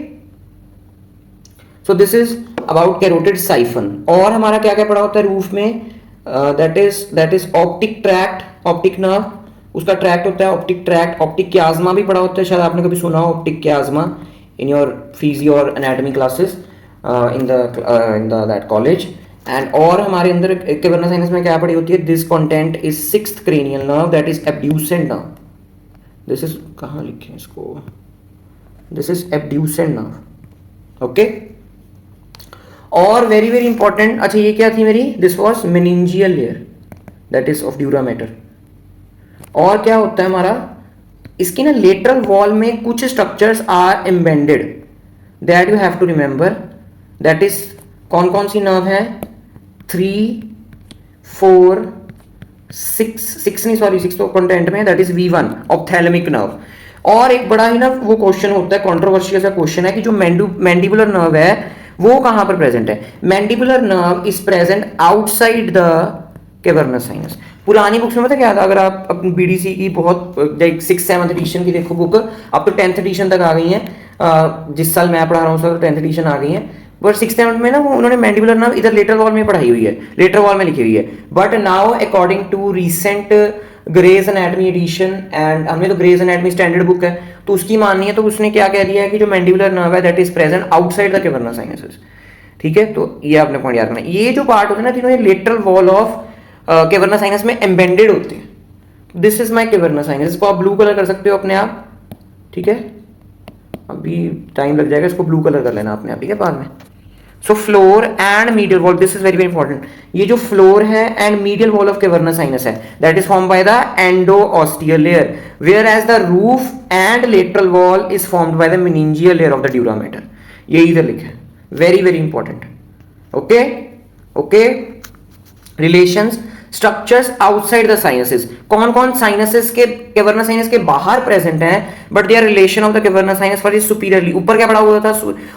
so this is about carotid siphon. और हमारा क्या क्या पड़ा होता है रूफ में? That is optic tract, optic nerve, उसका ट्रैक्ट होता है ऑप्टिक ट्रैक्ट। ऑप्टिक क्याज्मा भी पढ़ा होता है, शायद आपने कभी सुना हो ऑप्टिक क्याज्मा इन योर फिजियो और anatomy classes in the that college. And और हमारे अंदर कैवर्नस साइनस में क्या पढ़ी होती है? This content is 6th cranial nerve, that is abducent nerve. This is, कहाँ लिखे इसको? This is abducent nerve. Okay, और वेरी वेरी इंपॉर्टेंट, अच्छा ये क्या थी मेरी? This was meningeal layer, that is of dura mater. और क्या होता है हमारा? इसकी ना लेटरल वॉल में कुछ structures are embedded, that you have to remember. That is कौन कौन सी नर्व है? 3, 4, 6 नहीं, सॉरी 6 तो कंटेंट में, दैट इज V1 ऑप्थैलेमिक नर्व। और एक बड़ा ही ना वो क्वेश्चन होता है, कंट्रोवर्शियल सा क्वेश्चन है कि जो मैंडिबुलर नर्व है वो कहां पर प्रेजेंट है? Mandibular nerve is present outside the cavernous sinus. पुरानी बुक्स में पता क्या था? अगर आप अपनी BDC की बहुत 6th 7th एडिशन की देखो बुक, अब तो 10th एडिशन तक आ गई हैं। जिस साल मैं पढ़ा रहा हूँ उस साल 10th एडिशन आ गई है, बट 6th 7th में ना वो उन्होंने मैंडिबुलर नर्व इधर लेटरल वॉल में पढ़ाई हुई है, लेटरल वॉल में लिखी हुई है। But now according to recent Gray's anatomy edition, and हमने तो ग्रेज एनाटॉमी स्टैंडर्ड बुक है तो उसकी माननी है, तो उसने क्या कह दिया है कि जो मैंडिबुलर नर्व है that is present outside the cavernous sinuses. ठीक है, तो ये आपने पॉइंट याद रखना। ये जो पार्ट होते हैं ना जिन्होंने lateral wall of cavernous sinus में एम्बेडेड होते हैं, this is my cavernous sinus. इसको आप ब्लू कलर कर सकते हो अपने आप, ठीक है, अभी टाइम लग जाएगा, इसको ब्लू कलर कर लेना अपने आप, ठीक है, बाद में। So floor and medial wall, this is very very important. ये जो फ्लोर है and medial wall of cavernous sinus है that is formed by the endosteal layer, whereas the roof and lateral wall is formed by the meningeal layer of the dura mater. ये इधर लिखा है, very very important. Okay okay, relations, structures outside the sinuses. कौन कौन sinuses के cavernous sinus के बाहर present हैं, but their relation of the cavernous sinus for is superiorly. ऊपर क्या पढ़ा हुआ था?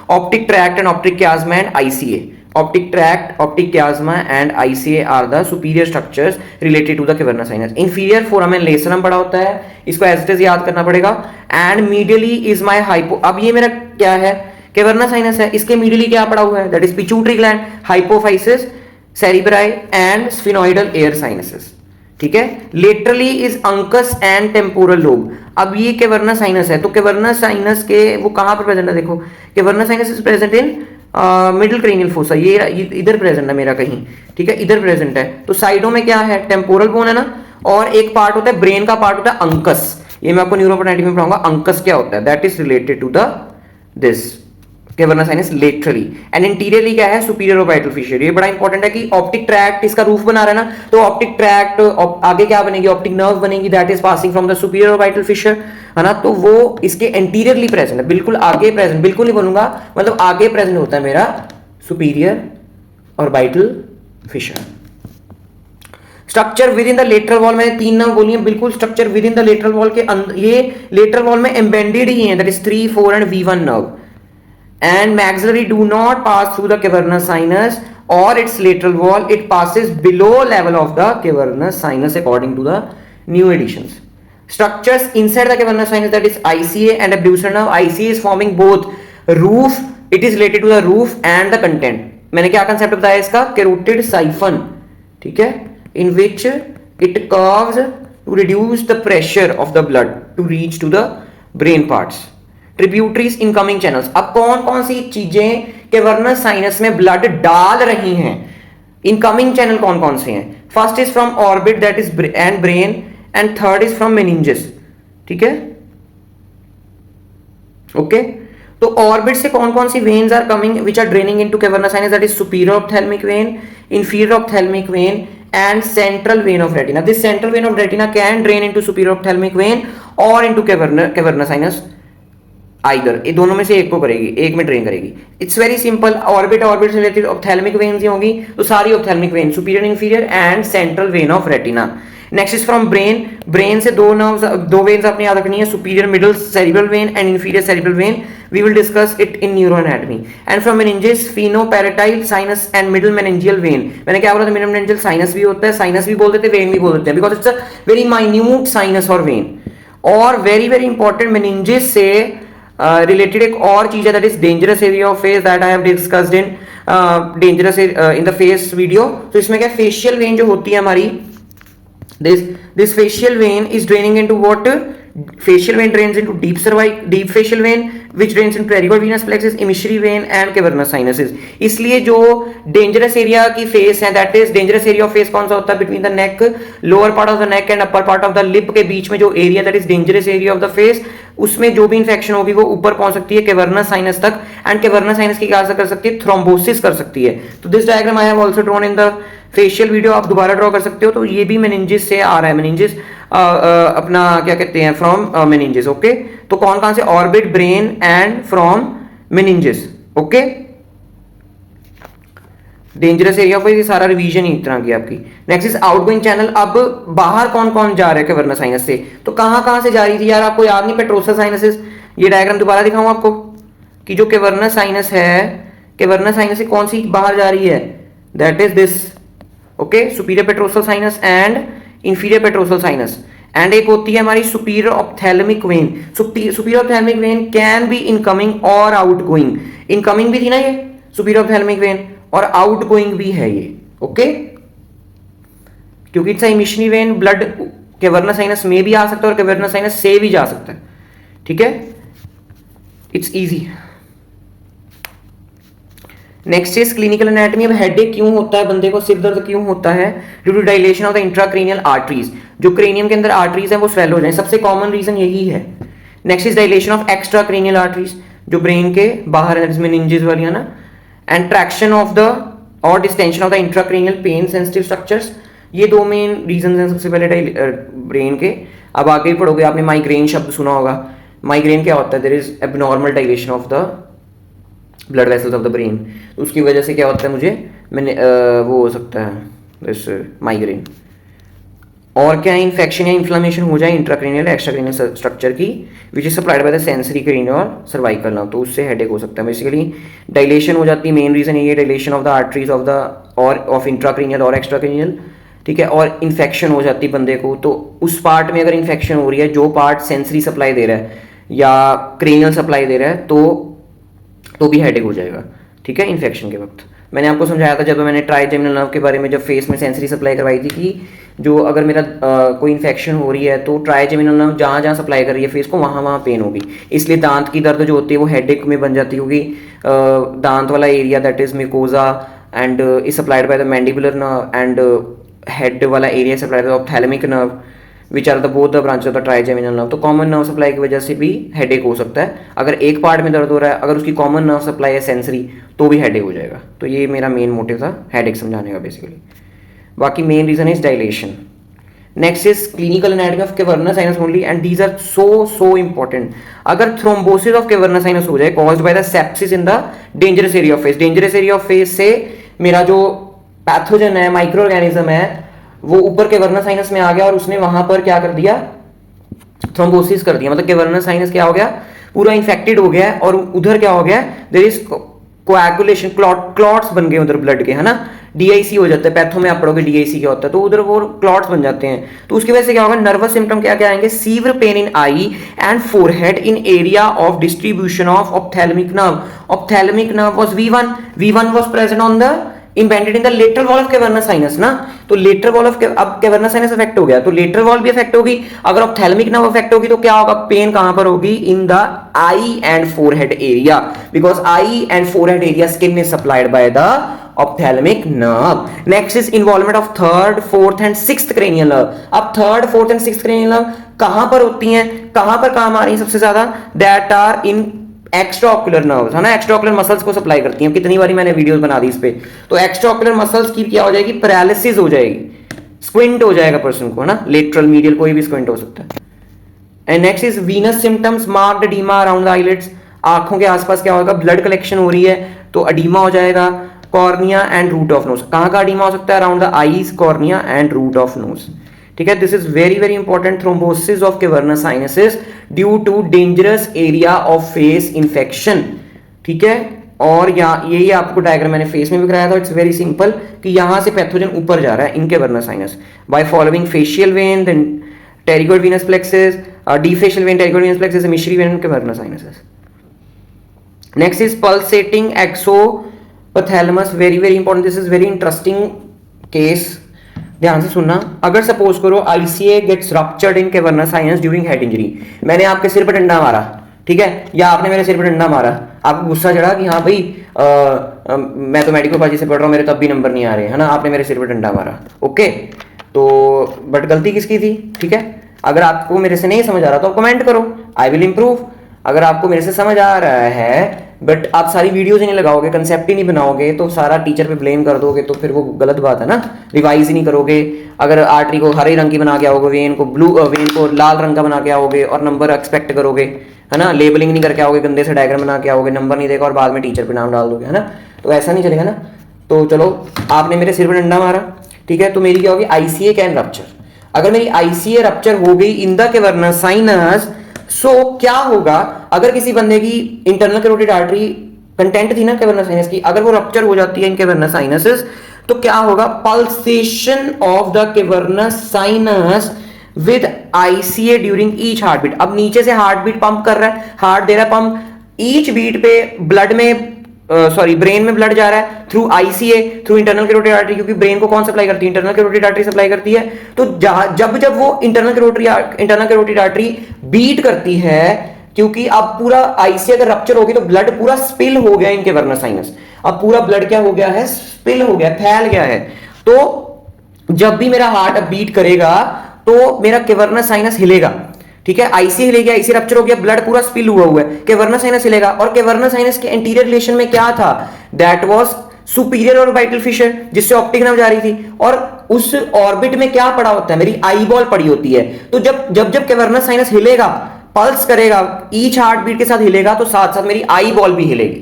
Optic tract and optic chiasma and ICA। Optic tract, optic chiasma and ICA are the superior structures related to the cavernous sinus. Inferior foramen and lacerum पढ़ा होता है, इसको as it is याद करना पड़ेगा। And medially is my hypo, अब ये मेरा क्या है? कैवर्नस साइनस है, इसके मीडियली क्या पढ़ा हुआ है? That is pituitary gland, hypophysis cerebri and sphenoidal air sinuses. ठीक है, laterally is uncus and temporal lobe. अब ये कैवर्नस साइनस है, तो कैवर्नस साइनस के वो कहां पर प्रेजेंट है? देखो, cavernous sinus is present in middle cranial fossa, ये इधर प्रेजेंट है मेरा कहीं, ठीक है, इधर प्रेजेंट है। तो साइडों में क्या है, टेम्पोरल बोन है ना, और एक पार्ट होता है ब्रेन का, पार्ट होता है अंकस। ये मैं आपको न्यूरोएनाटॉमी में पढ़ाऊंगा, अंकस क्या होता है, that is related to the this cavernous sinus laterally. And anteriorly क्या है, सुपीरियर ऑर्बिटल फिशर। ये बड़ा इंपॉर्टेंट है कि ऑप्टिक ट्रैक्ट इसका रूफ बना रहा है ना, तो ऑप्टिक ट्रैक्ट आगे क्या बनेगी, ऑप्टिक नर्व बनेगी, that is passing from the superior orbital Fisher, है ना। तो वो इसके एंटीरियरली प्रेजेंट है, बिल्कुल आगे प्रेजेंट, बिल्कुल नहीं बोलूंगा, मतलब आगे प्रेजेंट होता है मेरा superior orbital Fisher. Structure with in the lateral wall, मैंने 3 नाम बोली हैं, बिल्कुल structure with in the lateral wall के अंदर, ये लेटरल वॉल में एम्बेडेड ही है, that is 3, 4 and V1 nerve. And maxillary do not pass through the cavernous sinus or its lateral wall, it passes below level of the cavernous sinus according to the new editions. Structures inside the cavernous sinus, that is ICA and abducer nerve. ICA is forming both roof, it is related to the roof and the content. मैंने क्या concept बताया इसका, carotid siphon, ठीक है, in which it curves to reduce the pressure of the blood to reach to the brain parts. Tributaries incoming channels, अब कौन कौन सी चीजें कैवर्नस साइनस में ब्लड डाल रही हैं, इनकमिंग चैनल कौन कौन से हैं। First is from orbit, that is and brain, and third is from meninges, ठीक है, ओके। तो ऑर्बिट से कौन कौन सी veins are coming which are draining into cavernous sinus, that is superior ophthalmic vein, inferior ophthalmic vein and central vein of retina. This central vein of retina can drain into superior ophthalmic vein or into cavernous sinus, either, ये दोनों में से एक को करेगी, एक में drain करेगी। इट्स वेरी सिंपल, ऑर्बिट से रिलेटेड ऑप्थेल्मिक वेन्स ही होंगी, तो सारी ophthalmic vein, superior inferior and central vein of retina. Next is from brain, brain से दो वेन्स आपने याद रखनी है, superior middle cerebral vein and inferior cerebral vein, we will discuss it in neuroanatomy. And from meninges, sphenoparietal sinus and middle meningeal vein. मैंने क्या बोला था, मिडिल मेनिंजियल साइनस भी होता है, साइनस भी बोल देते हैं, वेन भी बोल देते हैं, because it's a very minute sinus और वेन। और वेरी वेरी इंपॉर्टेंट, मेनिंजेस से रिलेटेड एक और चीज है, that is dangerous area of face, that I have discussed in dangerous in the face video. तो इसमें क्या, फेशियल वेन जो होती है हमारी, this facial vein is draining into what, facial vein drains into deep facial vein which drains into pericordial venous plexus, emissary vein and cavernous sinuses। इसलिए जो dangerous area की फेस है, that is dangerous area of face कौन सा होता है, between the neck, lower part of the neck and upper part of the lip के बीच में जो area, that is dangerous area of the face. उसमें जो भी इंफेक्शन होगी वो ऊपर पहुंच सकती है कैवर्नस साइनस तक, एंड कैवर्नस साइनस की क्या कर सकती है, थ्रोम्बोसिस कर सकती है। तो this diagram I have also drawn in the facial video, आप दोबारा ड्रॉ कर सकते हो। तो ये भी मेनिंजेस से आ रहा है, मेनिंजेस अपना क्या कहते हैं, फ्रॉम मेनिंजेस, ओके। तो कौन कौन से, orbit, brain and from meninges, okay. Dangerous area पर सारा रिवीजन ही इस तरह की आपकी। नेक्स्ट इज आउटगोइंग चैनल, अब बाहर कौन कौन जा रहा है कैवर्नस साइनस से, तो कहां से जा रही थी यार, आपको याद नहीं, पेट्रोसल साइनसेस। ये डायग्राम दोबारा दिखाऊं आपको कि जो कैवर्नस साइनस है, कैवर्नस साइनस से कौन सी बाहर जा रही है, that is this, okay, superior petrosal sinus and inferior petrosal sinus. And एक होती है हमारी superior ophthalmic vein. Superior ophthalmic vein can be incoming और आउटगोइंग, इनकमिंग भी थी ना ये सुपीरियर ऑप्थेल्मिक वेन, और आउटगोइंग भी है ये, ओके, क्योंकि it's emissary vein, blood cavernous sinus में भी आ सकता है और कैवर्नस साइनस से भी जा सकता है, ठीक है, it's easy. Next is clinical anatomy. अब हेडेक क्यों होता है बंदे को, सिर दर्द क्यों होता है, due to dilation of the intracranial arteries, जो क्रेनियम के अंदर आर्टरीज हैं वो स्वेल हो जाए, सबसे कॉमन रीजन यही है। Next is dilation of extra cranial arteries, जो ब्रेन के बाहर है, जिसमें मेनिंजेस वाली है ना, एंड ट्रैक्शन ऑफ द और distension of the intracranial pain sensitive structures. ये दो मेन रीजन हैं सबसे पहले ब्रेन के। अब आगे भी पढ़ोगे, आपने माइग्रेन शब्द सुना होगा। माइग्रेन क्या होता है, there is abnormal dilation of the blood vessels of the brain, उसकी वजह से क्या होता है, मैंने वो हो सकता है दिस माइग्रेन। और क्या इन्फेक्शन या इन्फ्लेमेशन हो जाए इंट्राक्रेनियल एक्स्ट्राक्रेनियल स्ट्रक्चर की, which is supplied by the sensory cranial और सर्वाइकल नर्व, तो उससे हेडेक हो सकता है। बेसिकली डायलेशन हो जाती है, मेन रीजन ये dilation of the arteries of the और ऑफ इंट्राक्रेनियल और एक्स्ट्राक्रेनियल, ठीक है। और इन्फेक्शन हो जाती है बंदे को, तो उस पार्ट में अगर इन्फेक्शन हो रही है, जो पार्ट सेंसरी सप्लाई दे रहा है या क्रेनियल सप्लाई दे रहा है, तो भी हेडेक हो जाएगा। ठीक है, इन्फेक्शन के वक्त। मैंने आपको समझाया था जब मैंने ट्राइजेमिनल नर्व के बारे में, जब फेस में सेंसरी सप्लाई करवाई थी कि जो अगर मेरा कोई इन्फेक्शन हो रही है तो ट्राइजेमिनल नर्व जहाँ जहाँ सप्लाई कर रही है फेस को वहाँ वहाँ पेन होगी। इसलिए दांत की दर्द जो होती है वो हेडेक में बन जाती होगी। दांत वाला area that is mucosa and is supplied by the mandibular nerve and head वाला area supplied by ophthalmic nerve which are the both the branches of the trigeminal nerve. तो कॉमन नर्व सप्लाई की वजह से भी headache हो सकता है। अगर एक पार्ट में दर्द हो रहा है, अगर उसकी कॉमन नर्व सप्लाई है सेंसरी, तो भी हेडेक हो जाएगा। तो ये मेरा मेन मोटिव था हेडेक समझाने का बेसिकली। बाकी main reason is dilation. Next is clinical anatomy of cavernous sinus only and these are so important. अगर थ्रोम्बोसिस ऑफ कैवर्नस साइनस हो जाए caused by the sepsis in the dangerous area of face, dangerous area of face से मेरा जो pathogen है, micro organism है, वो ऊपर कैवर्नस साइनस में आ गया और उसने वहां पर क्या कर दिया, थ्रोम्बोसिस कर दिया। मतलब कैवर्नस साइनस क्या हो गया, पूरा इन्फेक्टेड हो गया और उधर क्या हो गया, देयर इज कोएगुलेशन, क्लॉट्स बन गए उधर ब्लड के, है ना। डीआईसी हो जाता है, पैथो में आप पढ़ोगे डीआईसी क्या होता है, तो उधर वो क्लॉट्स बन जाते हैं। तो उसकी वजह से क्या होगा, नर्वस सिम्टम क्या क्या आएंगे, severe pain in eye and forehead in area of distribution of ophthalmic nerve. Ophthalmic nerve was V1 was present on the embedded in the lateral wall of cavernous sinus ना। तो lateral wall of अब cavernous sinus affect हो गया तो lateral wall भी affect होगी। अगर ऑप्थैलेमिक nerve affect होगी तो क्या होगा, पेन कहां पर होगी, in the I and forehead area, because I and forehead area skin is supplied by the ophthalmic nerve. Next is involvement of third, fourth and sixth cranial nerve. अब third, fourth and sixth cranial nerve कहां पर होती हैं, कहां पर काम आ रही है सबसे ज्यादा, that are in एक्स्ट्राओक्युलर नर्व्स, है ना। एक्स्ट्राओक्युलर मसल्स को सप्लाई करती हैं। कितनी बारी मैंने वीडियोस बना दी इस पे। तो एक्स्ट्राओक्युलर मसल्स की क्या हो जाएगी, पैरालिसिस हो जाएगी, स्क्विंट हो जाएगा पर्सन को, है ना। लेटरल मीडियल कोई भी स्क्विंट हो सकता है। And next is venous symptoms, marked edema around the eyelids. आंखों के आसपास क्या होगा, ब्लड कलेक्शन हो रही है तो एडीमा हो जाएगा। Cornea and root of nose, कहां का एडीमा हो सकता है, around the eyes, cornea and root of nose. ठीक है, this is very very important. Thrombosis of cavernous sinuses due to dangerous area of face infection. ठीक है, और यहाँ यही आपको डायग्राम मैंने फेस में भी कराया था। इट्स वेरी सिंपल कि यहां से पैथोजन ऊपर जा रहा है in cavernous sinus by following facial vein, then pterygoid venous plexus, the facial vein, pterygoid venous plexus, emissary vein, cavernous sinuses. Next is pulsating exophthalmos, very very important. This is very interesting case, ध्यान से सुनना। अगर suppose करो ICA gets ruptured in cavernous sinus during head injury, मैंने आपके सिर पर डंडा मारा, ठीक है, या आपने मेरे सिर पर डंडा मारा, आपको गुस्सा चढ़ा कि हाँ भाई मैं तो मेडिकल बाजी से पढ़ रहा हूँ, मेरे तब भी नंबर नहीं आ रहे, है ना, आपने मेरे सिर पर डंडा मारा, ओके। तो बट गलती किसकी थी, ठीक है। अगर आपको मेरे से नहीं समझ आ रहा तो कमेंट करो, आई विल इंप्रूव। अगर आपको मेरे से समझ आ रहा है बट आप सारी वीडियोज ही नहीं लगाओगे, कंसेप्ट ही नहीं बनाओगे, तो सारा टीचर पे ब्लेम कर दोगे, तो फिर वो गलत बात है ना। रिवाइज ही नहीं करोगे। अगर आर्टरी को हरे रंग की बना के आओगे, वेन को लाल रंग का बना के आओगे और नंबर एक्सपेक्ट करोगे, है ना। लेबलिंग नहीं करके आओगे, गंदे से डायग्राम बना के आओगे, नंबर नहीं देगा और बाद में टीचर पे नाम डाल दोगे, है ना। तो ऐसा नहीं चलेगा ना। तो चलो, आपने मेरे सिर पर डंडा मारा, ठीक है, तो मेरी क्या होगी, आईसीए कैन रप्चर। अगर मेरी आईसीए रप्चर हो गई इन द कैवर्नस साइनस, सो क्या होगा, अगर किसी बंदे की इंटरनल कैरोटिड आर्टरी कंटेंट थी ना कैवर्नस साइनस की, अगर वो रप्चर हो जाती है इन कैवर्नस साइनसेस, तो क्या होगा, pulsation of the cavernous sinus with ICA during each heart beat. अब नीचे से हार्ट बीट पंप कर रहा है, हार्ट दे रहा है पंप, ईच बीट पे ब्लड में ब्रेन में ब्लड जा रहा है through ICA, through internal carotid artery, क्योंकि ब्रेन को कौन सप्लाई करती है, इंटरनल कैरोटिड आर्टरी सप्लाई करती है। तो जब जब वो इंटरनल कैरोटिड आर्टरी बीट करती है, क्योंकि अब पूरा आईसीए अगर रप्चर होगी तो ब्लड पूरा स्पिल हो गया इन कैवर्नस साइनस। अब पूरा ब्लड क्या हो गया है, स्पिल हो गया, फैल गया है। तो जब भी मेरा हार्ट अब बीट करेगा तो मेरा कैवर्नस साइनस हिलेगा, ठीक है। आईसी हिलेगा, आईसी रप्चर हो गया, ब्लड पूरा स्पिल हुआ है, कैवर्नस साइनस हिलेगा। और कैवर्नस साइनस के एंटीरियर रिलेशन में क्या था, that was superior orbital fissure, जिससे ऑप्टिक नर्व जा रही थी, और उस ऑर्बिट में क्या पड़ा होता है, मेरी आई बॉल पड़ी होती है। तो जब कैवर्नस साइनस हिलेगा, पल्स करेगा, ईच हार्ट बीट के साथ हिलेगा, तो साथ साथ मेरी आई बॉल भी हिलेगी।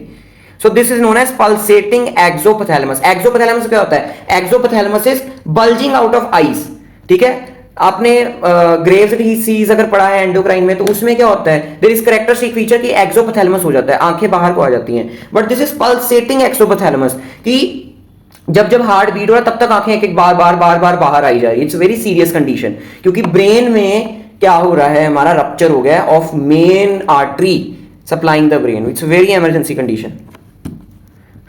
So this is known as pulsating exophthalmos. Exophthalmos क्या होता है, exophthalmos is bulging out of eyes, ठीक है। आपने ग्रेव्स डिसीज अगर पढ़ा है एंडोक्राइन में, तो उसमें क्या होता है, देयर इज कैरेक्टरिस्टिक फीचर कि एक्सोपैथैलेमस हो जाता है, आंखें बाहर को आ जाती हैं। बट दिस इज पल्सेटिंग एक्सोपैथैलेमस, कि जब जब हार्ट बीट हो रहा है तब तक आंखें एक एक बार बार बार बार बाहर आई जा रही है। इट्स वेरी सीरियस कंडीशन, क्योंकि ब्रेन में क्या हो रहा है, हमारा रप्चर हो गया of main artery supplying the brain. It's very emergency condition.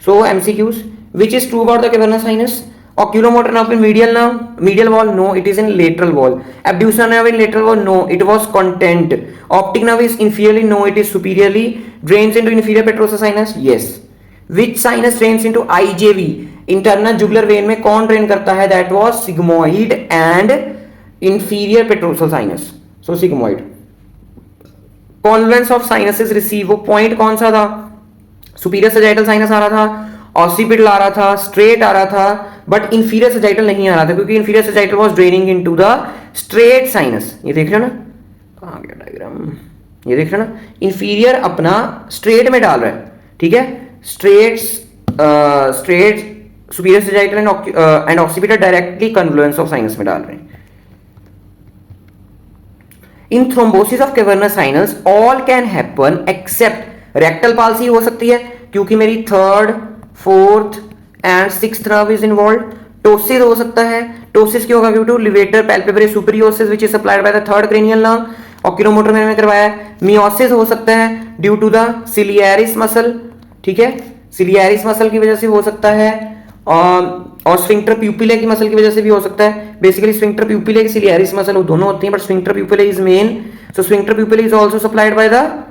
So MCQs, which is true about the cavernous sinus? Oculomotor nerve in medial wall, no, it is in lateral wall. Abducer nerve in lateral wall, no, it was content. Optic nerve is inferiorly, no, it is superiorly. Drains into inferior petrosa sinus, yes. Which sinus drains into IJV? Internal jugular vein में कौन drain करता है? That was sigmoid and inferior petrosal sinus. So sigmoid. Confluence of sinuses receive, वो point कौन सा था? Superior sagittal sinus आ रहा था, occipital आ रहा था, straight आ रहा था, but inferior sagittal नहीं आ रहा था क्योंकि inferior sagittal was draining into the straight sinus. ये देख रहे हो ना? कहाँ गया डायग्राम? ये देख रहे हो ना? Inferior अपना straight में डाल रहा है, ठीक है? Straight superior sagittal and occipital directly confluence of sinus में डाल रहे हैं. In thrombosis of cavernous sinus all can happen except rectal palsy हो सकती है क्योंकि मेरी third, fourth and sixth nerve is involve. Ptosis हो सकता है. टोसिस क्यों होगा? क्योंकि to levator palpebrae superioris which is supplied by the third cranial nerve. Oculomotor मैंने करवाया. मियोसिस हो सकता है due to the ciliaris muscle, ठीक है, सिलियरिस मसल की वजह से हो सकता है, और स्फिंक्टर प्यूपिले की मसल की वजह से भी हो सकता है. बेसिकली स्फिंक्टर प्यूपिले की सिलियरिस मसल वो दोनों होती हैं, but sphincter pupillae is main. So sphincter pupillae is also supplied by the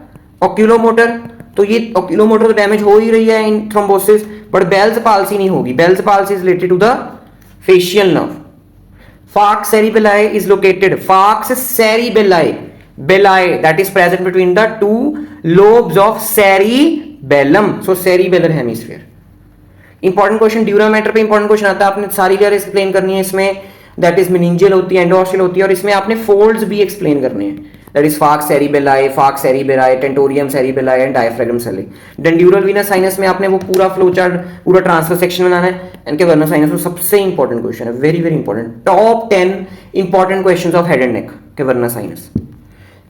oculomotor. तो ये ऑक्यूलोमोटर तो डैमेज हो ही रही है in thrombosis, but Bell's palsy नहीं होगी. Bell's palsy is related to the facial nerve. Falx cerebelli is located. Falx cerebelli, that is present between the two lobes of cerebellum. So cerebellar hemisphere. Important question dura mater पे important question आता है. आपने सारी layer explain करनी है इसमें. That is meningeal होती है, एंडोस्टियल होती है, और इसमें आपने फोल्ड्स भी एक्सप्लेन करने हैं. That is fox cerebelli, falx cerebelli, tentorium cerebelli and diaphragm सेली. देन ड्यूरल वीनस साइनस में आपने वो पूरा फ्लो चार्ट, पूरा ट्रांसफर सेक्शन बनाना है. एंड कैवर्नस साइनस में सबसे इंपॉर्टेंट क्वेश्चन है, very very important. Top 10 important questions of head and neck, cavernous sinus.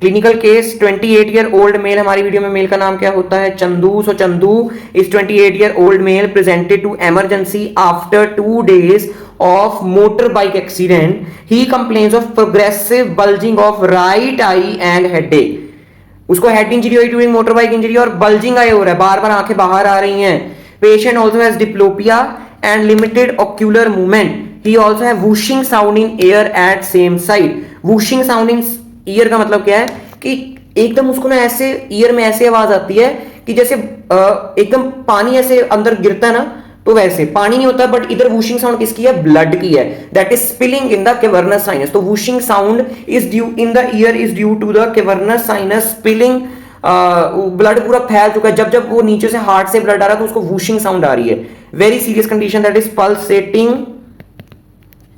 Clinical case 28 year old mail. हमारी वीडियो में मेल का नाम क्या होता है? चंदू. सो Chandu is 28 year old male presented to emergency after 2 days of motorbike accident. He complains of progressive bulging of right eye and headache. उसको head injury हुई during motorbike injury और बल्जिंग आई हो रहा है, बार बार आंखें बाहर आ रही हैं. Patient also has diplopia and limited ocular movement. He also have whooshing sound in air at same side. Whooshing sound in ear का मतलब क्या है कि एकदम उसको ना ऐसे ईयर में ऐसे आवाज आती है कि जैसे एकदम पानी ऐसे अंदर गिरता है ना, तो वैसे पानी नहीं होता, बट इधर वूशिंग साउंड किसकी है? ब्लड की है. That is spilling in the cavernous sinus. तो whooshing sound is due in the ear is due to the cavernous sinus spilling. Blood पूरा फैल चुका है, जब जब वो नीचे से हार्ट से ब्लड आ रहा है तो उसको वूशिंग साउंड आ रही है. Very serious condition, that is pulsating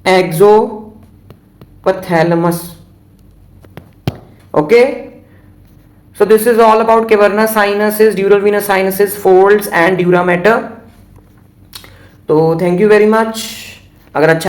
exophthalmos. Okay, so this is all about cavernous sinuses, dural venous sinuses, folds and dura mater. तो थैंक यू वेरी मच. अगर अच्छा